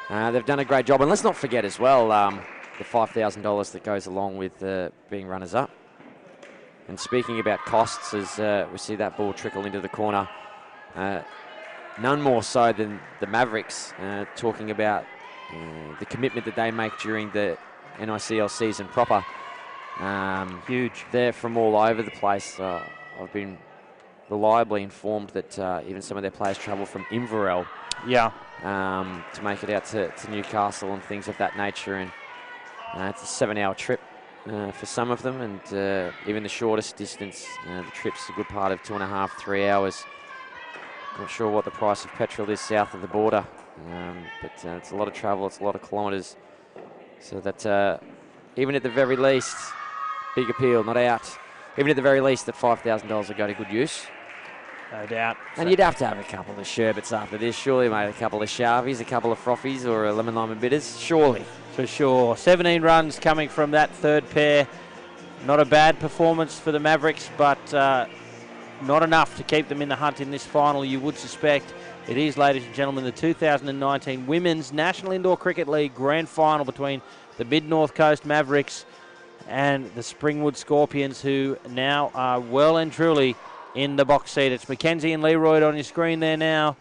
[SPEAKER 2] They've done a great job. And let's not forget as well the $5,000 that goes along with being runners-up. And speaking about costs, as we see that ball trickle into the corner, none more so than the Mavericks, talking about the commitment that they make during the NICL season proper.
[SPEAKER 1] Huge.
[SPEAKER 2] They're from all over the place. I've been reliably informed that even some of their players travel from Inverell to make it out to Newcastle and things of that nature. And it's a 7-hour trip for some of them, and even the shortest distance, the trip's a good part of 2.5, 3 hours. Not sure what the price of petrol is south of the border, but it's a lot of travel, it's a lot of kilometres. So that even at the very least, big appeal, not out. Even at the very least, that $5,000 will go to good use.
[SPEAKER 1] No doubt.
[SPEAKER 2] And you'd have to have a couple of sherbets after this, surely, mate. A couple of Sharvies, a couple of Frothies, or a lemon lime and bitters, surely.
[SPEAKER 1] For sure. 17 runs coming from that third pair. Not a bad performance for the Mavericks, but not enough to keep them in the hunt in this final, you would suspect. It is, ladies and gentlemen, the 2019 Women's National Indoor Cricket League Grand Final between the Mid-North Coast Mavericks and the Springwood Scorpions, who now are well and truly in the box seat. It's Mackenzie and Leroy on your screen there now.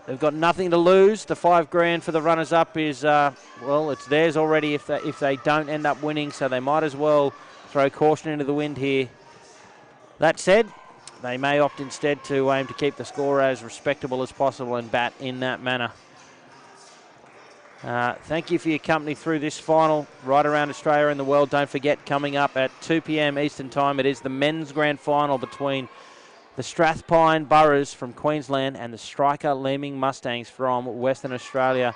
[SPEAKER 1] They've got nothing to lose. The $5,000 for the runners-up is, well, it's theirs already if they don't end up winning, so they might as well throw caution into the wind here. That said, they may opt instead to aim to keep the score as respectable as possible and bat in that manner. Thank you for your company through this final right around Australia and the world. Don't forget, coming up at 2 p.m. Eastern Time, it is the men's grand final between the Strathpine Burrows from Queensland and the Striker Leeming Mustangs from Western Australia.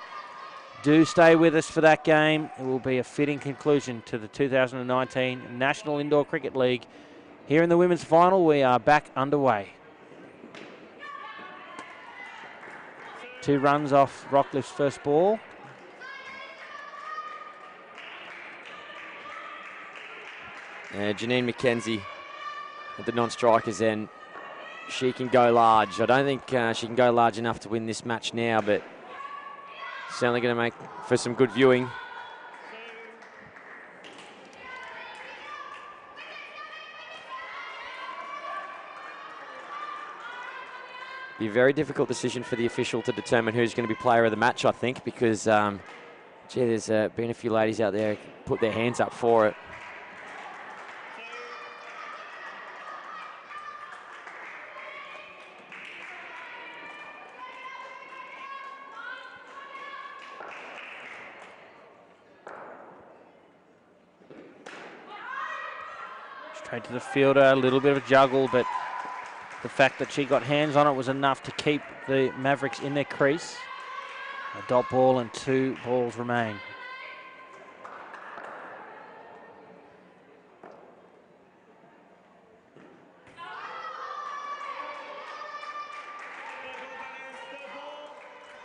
[SPEAKER 1] Do stay with us for that game. It will be a fitting conclusion to the 2019 National Indoor Cricket League. Here in the women's final, we are back underway. 2 runs off Rockcliffe's first ball.
[SPEAKER 2] Janine McKenzie at the non-strikers end. She can go large. I don't think she can go large enough to win this match now, but certainly going to make for some good viewing. Be a very difficult decision for the official to determine who's going to be player of the match, I think, because there's been a few ladies out there put their hands up for it.
[SPEAKER 1] Straight to the fielder, a little bit of a juggle, but the fact that she got hands on it was enough to keep the Mavericks in their crease. A dot ball and 2 balls remain.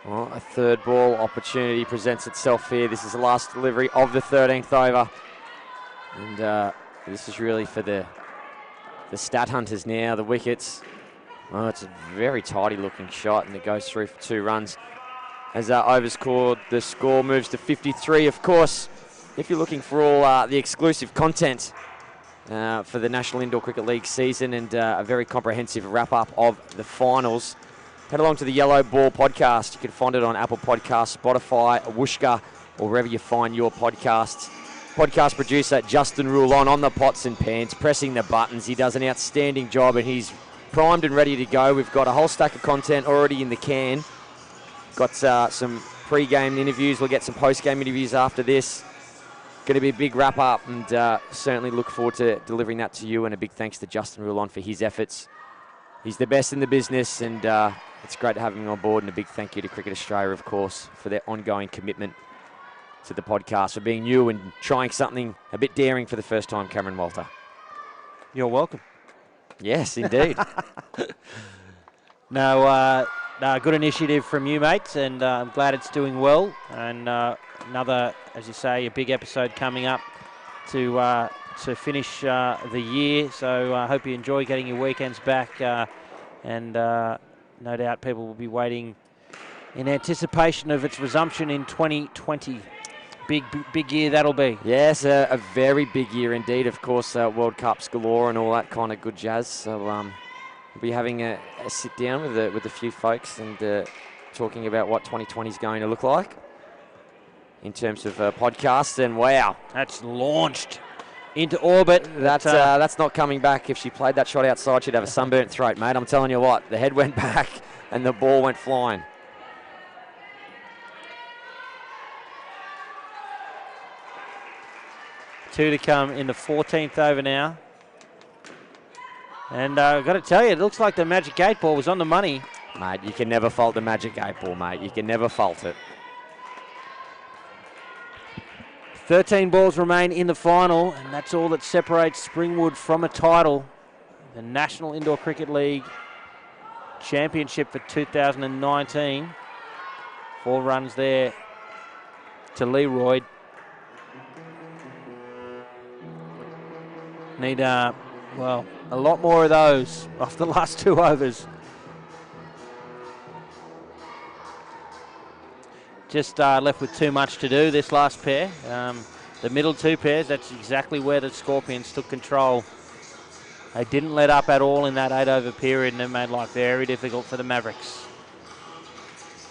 [SPEAKER 2] Well, a third ball opportunity presents itself here. This is the last delivery of the 13th over. And this is really for the stat hunters now, the wickets. Oh, it's a very tidy looking shot, and it goes through for 2 runs. As that over's scored, the score moves to 53. Of course, if you're looking for all the exclusive content for the National Indoor Cricket League season and a very comprehensive wrap-up of the finals, head along to the Yellow Ball podcast. You can find it on Apple Podcasts, Spotify, Whooshka, or wherever you find your podcasts. Podcast producer Justin Roulon on the pots and pans, pressing the buttons. He does an outstanding job, and he's primed and ready to go. We've got a whole stack of content already in the can. Got some pre-game interviews. We'll get some post-game interviews after this. Going to be a big wrap-up, and certainly look forward to delivering that to you. And a big thanks to Justin Roulon for his efforts. He's the best in the business, and it's great to have him on board. And a big thank you to Cricket Australia, of course, for their ongoing commitment to the podcast, for being new and trying something a bit daring for the first time, Cameron Walter.
[SPEAKER 1] You're welcome.
[SPEAKER 2] Yes, indeed.
[SPEAKER 1] No, good initiative from you, mates, and I'm glad it's doing well. And another, as you say, a big episode coming up to to finish the year. So I hope you enjoy getting your weekends back. And no doubt people will be waiting in anticipation of its resumption in 2020. Big year that'll be.
[SPEAKER 2] Yes, a very big year indeed. Of course, World Cups galore and all that kind of good jazz. So we'll be having a sit down with a few folks and talking about what 2020 is going to look like in terms of podcasts. And wow,
[SPEAKER 1] that's launched into orbit.
[SPEAKER 2] That's not coming back. If she played that shot outside, she'd have a sunburnt throat, mate. I'm telling you what, the head went back and the ball went flying.
[SPEAKER 1] Two to come in the 14th over now. And I've got to tell you, it looks like the Magic 8 ball was on the money.
[SPEAKER 2] Mate, you can never fault the Magic 8 ball, mate. You can never fault it.
[SPEAKER 1] 13 balls remain in the final, and that's all that separates Springwood from a title. The National Indoor Cricket League Championship for 2019. 4 runs there to Leroy. Need, a lot more of those off the last 2 overs. Just left with too much to do this last pair. The middle 2 pairs, that's exactly where the Scorpions took control. They didn't let up at all in that 8-over period, and it made life very difficult for the Mavericks.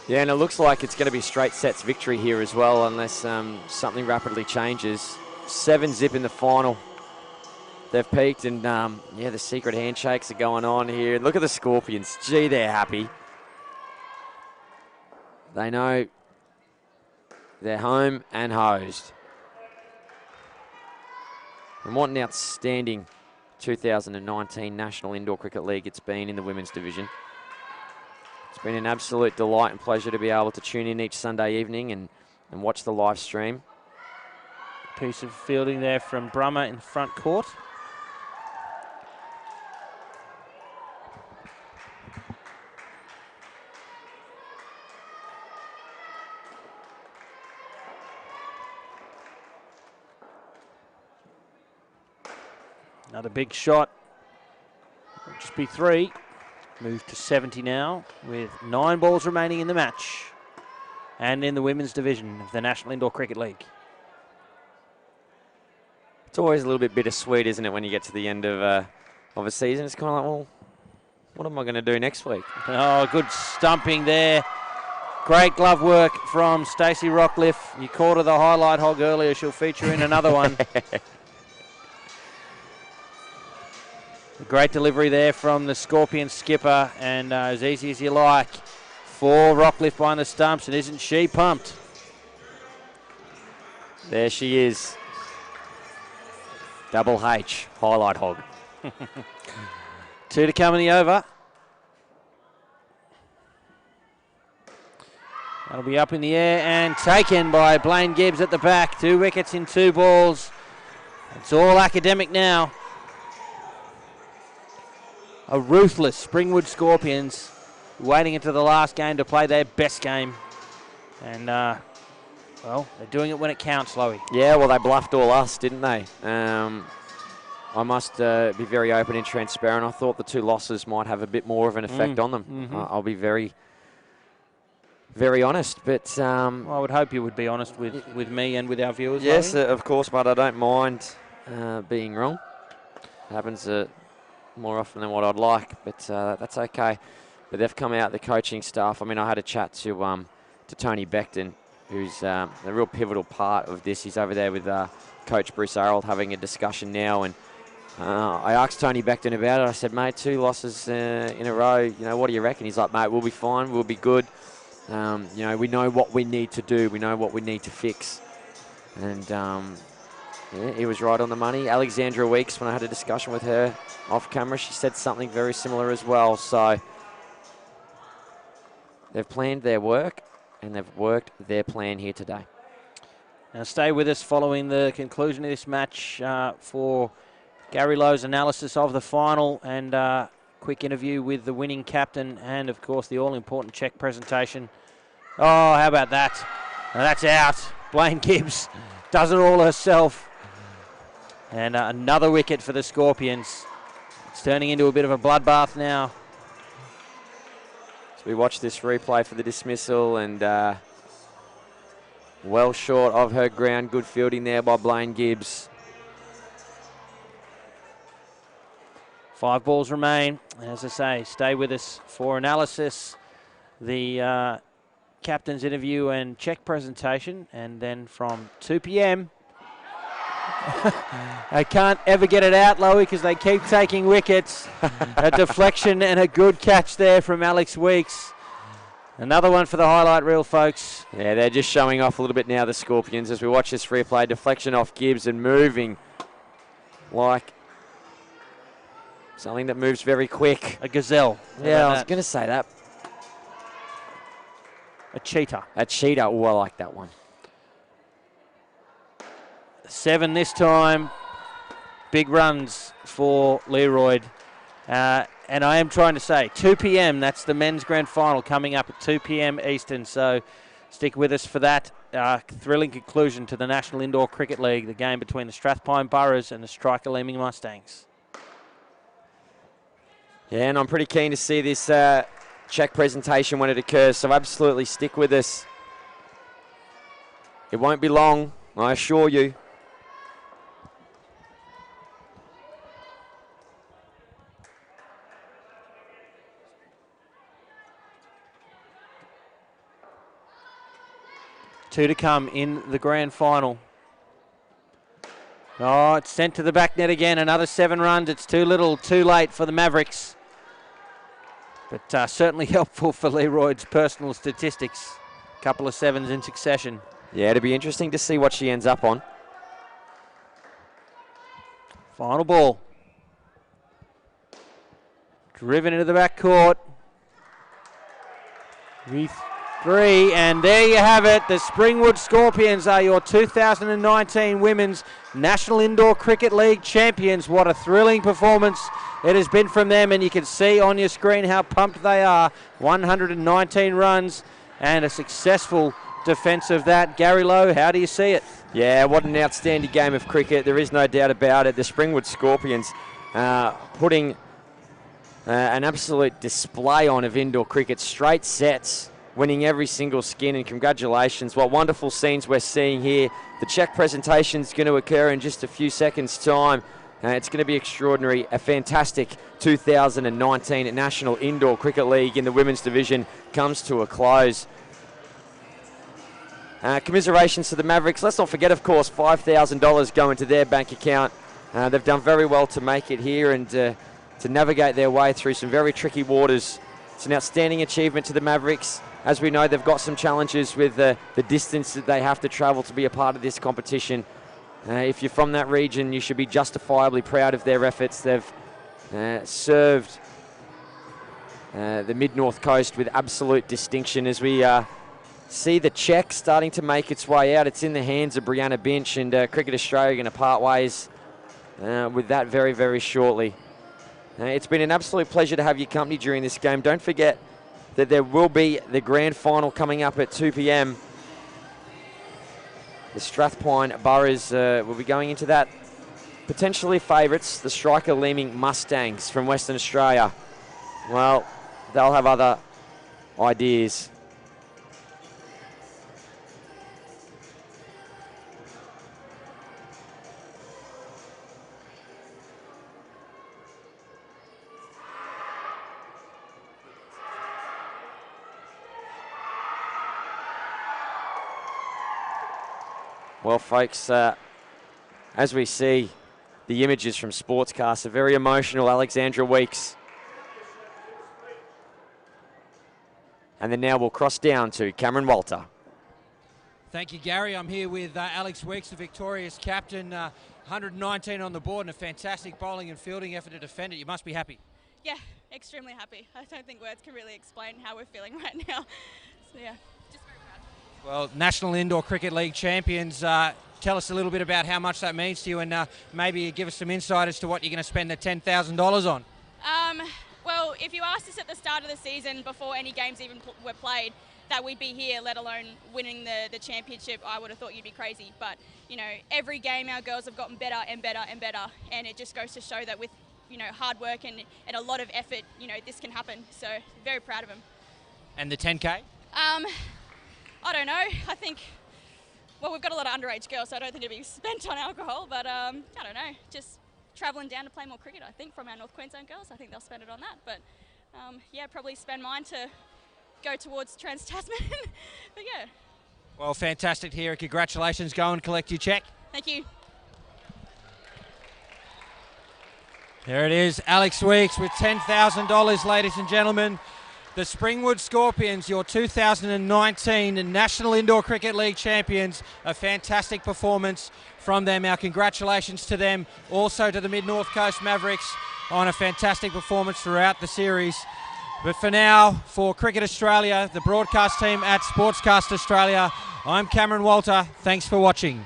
[SPEAKER 2] Yeah, and it looks like it's going to be straight sets victory here as well, unless something rapidly changes. 7-zip in the final. They've peaked, and the secret handshakes are going on here. Look at the Scorpions. Gee, they're happy. They know they're home and hosed. And what an outstanding 2019 National Indoor Cricket League it's been in the women's division. It's been an absolute delight and pleasure to be able to tune in each Sunday evening and watch the live stream.
[SPEAKER 1] Piece of fielding there from Brummer in front court. Another big shot. It'll just be 3. Move to 70 now with 9 balls remaining in the match and in the women's division of the National Indoor Cricket League.
[SPEAKER 2] It's always a little bit bittersweet, isn't it, when you get to the end of a season? It's kind of like, well, what am I going to do next week?
[SPEAKER 1] Oh, good stumping there. Great glove work from Stacey Rockcliffe. You called her the highlight hog earlier. She'll feature in another one. Great delivery there from the Scorpion skipper, and as easy as you like for Rockcliffe behind the stumps, and isn't she pumped?
[SPEAKER 2] There she is. Double H, highlight hog.
[SPEAKER 1] 2 to come in the over. That'll be up in the air and taken by Blaine Gibbs at the back. 2 wickets in 2 balls. It's all academic now. A ruthless Springwood Scorpions waiting into the last game to play their best game. And, they're doing it when it counts, Lowy.
[SPEAKER 2] Yeah, well, they bluffed all us, didn't they? I must be very open and transparent. I thought the 2 losses might have a bit more of an effect on them.
[SPEAKER 1] Mm-hmm.
[SPEAKER 2] I'll be very, very honest. But
[SPEAKER 1] I would hope you would be honest with me and with our viewers.
[SPEAKER 2] Yes, of course, but I don't mind being wrong. It happens more often than what I'd like, but that's okay. But they've come out, the coaching staff. I mean, I had a chat to Tony Beckton, who's a real pivotal part of this. He's over there with Coach Bruce Arrold having a discussion now, and I asked Tony Beckton about it. I said, mate, 2 losses in a row, what do you reckon? He's like, mate, we'll be fine, we'll be good. We know what we need to do, we know what we need to fix. And he was right on the money. Alexandra Weeks, when I had a discussion with her off camera, she said something very similar as well. So they've planned their work and they've worked their plan here today.
[SPEAKER 1] Now stay with us following the conclusion of this match for Gary Lowe's analysis of the final and quick interview with the winning captain and, of course, the all-important check presentation. Oh, how about that? Now that's out. Blaine Gibbs does it all herself. And another wicket for the Scorpions. It's turning into a bit of a bloodbath now.
[SPEAKER 2] So we watch this replay for the dismissal, and well short of her ground. Good fielding there by Blaine Gibbs.
[SPEAKER 1] 5 balls remain. As I say, stay with us for analysis, the captain's interview and check presentation, and then from 2 p.m. I can't ever get it out, Lowy, because they keep taking wickets. A deflection and a good catch there from Alex Weeks. Another one for the highlight reel, folks.
[SPEAKER 2] Yeah, they're just showing off a little bit now, the Scorpions, as we watch this replay. Deflection off Gibbs and moving like something that moves very quick.
[SPEAKER 1] A gazelle.
[SPEAKER 2] Yeah, I was going to say that.
[SPEAKER 1] A cheetah.
[SPEAKER 2] A cheetah. Oh, I like that one.
[SPEAKER 1] 7 this time. Big runs for Leroyd. And I am trying to say, 2 p.m., that's the men's grand final coming up at 2 p.m. Eastern. So stick with us for that. Thrilling conclusion to the National Indoor Cricket League, the game between the Strathpine Boroughs and the Striker Leeming Mustangs.
[SPEAKER 2] Yeah, and I'm pretty keen to see this check presentation when it occurs, so absolutely stick with us. It won't be long, I assure you.
[SPEAKER 1] Two to come in the grand final. Oh, it's sent to the back net again. Another 7 runs. It's too little, too late for the Mavericks. But certainly helpful for Leroyd's personal statistics. Couple of 7s in succession.
[SPEAKER 2] Yeah, it'll be interesting to see what she ends up on.
[SPEAKER 1] Final ball. Driven into the back court. 3, and there you have it. The Springwood Scorpions are your 2019 Women's National Indoor Cricket League champions. What a thrilling performance it has been from them, and you can see on your screen how pumped they are. 119 runs and a successful defence of that. Gary Lowe, how do you see it?
[SPEAKER 2] Yeah, what an outstanding game of cricket. There is no doubt about it. The Springwood Scorpions putting an absolute display on of indoor cricket. Straight sets, winning every single skin, and congratulations. What wonderful scenes we're seeing here. The check presentation is going to occur in just a few seconds' time. It's going to be extraordinary. A fantastic 2019 National Indoor Cricket League in the women's division comes to a close. Commiserations to the Mavericks. Let's not forget, of course, $5,000 going to their bank account. They've done very well to make it here and to navigate their way through some very tricky waters. It's an outstanding achievement to the Mavericks. As we know, they've got some challenges with the distance that they have to travel to be a part of this competition. If you're from that region, you should be justifiably proud of their efforts. They've served the Mid-North Coast with absolute distinction. As we see the check starting to make its way out, it's in the hands of Brianna Binch, and Cricket Australia are going to part ways with that very, very shortly. It's been an absolute pleasure to have your company during this game. Don't forget that there will be the grand final coming up at 2 p.m. The Strathpine Boroughs will be going into that. Potentially favourites, the Striker Leeming Mustangs from Western Australia. Well, they'll have other ideas. Well, folks, as we see the images from Sportscast, a very emotional Alexandra Weeks. And then now we'll cross down to Cameron Walter.
[SPEAKER 3] Thank you, Gary. I'm here with Alex Weeks, the victorious captain. 119 on the board and a fantastic bowling and fielding effort to defend it. You must be happy.
[SPEAKER 4] Yeah, extremely happy. I don't think words can really explain how we're feeling right now. So, yeah, just very proud.
[SPEAKER 3] Well, National Indoor Cricket League champions, tell us a little bit about how much that means to you, and maybe give us some insight as to what you're going to spend the $10,000 on.
[SPEAKER 4] Well, if you asked us at the start of the season, before any games even were played, that we'd be here, let alone winning the championship. I would have thought you'd be crazy. But, you know, every game our girls have gotten better and better and better. And it just goes to show that with, you know, hard work and a lot of effort, you know, this can happen. So very proud of them.
[SPEAKER 3] And the 10K?
[SPEAKER 4] I don't know. I think, well, we've got a lot of underage girls, so I don't think it'll be spent on alcohol. But I don't know, just travelling down to play more cricket, I think, from our North Queensland girls. I think they'll spend it on that. But, yeah, probably spend mine to go towards Trans-Tasman. But, yeah.
[SPEAKER 3] Well, fantastic to hear. Congratulations. Go and collect your cheque.
[SPEAKER 4] Thank you.
[SPEAKER 3] There it is, Alex Weeks with $10,000, ladies and gentlemen. The Springwood Scorpions, your 2019 National Indoor Cricket League champions. A fantastic performance from them. Our congratulations to them. Also to the Mid-North Coast Mavericks on a fantastic performance throughout the series. But for now, for Cricket Australia, the broadcast team at Sportscast Australia, I'm Cameron Walter. Thanks for watching.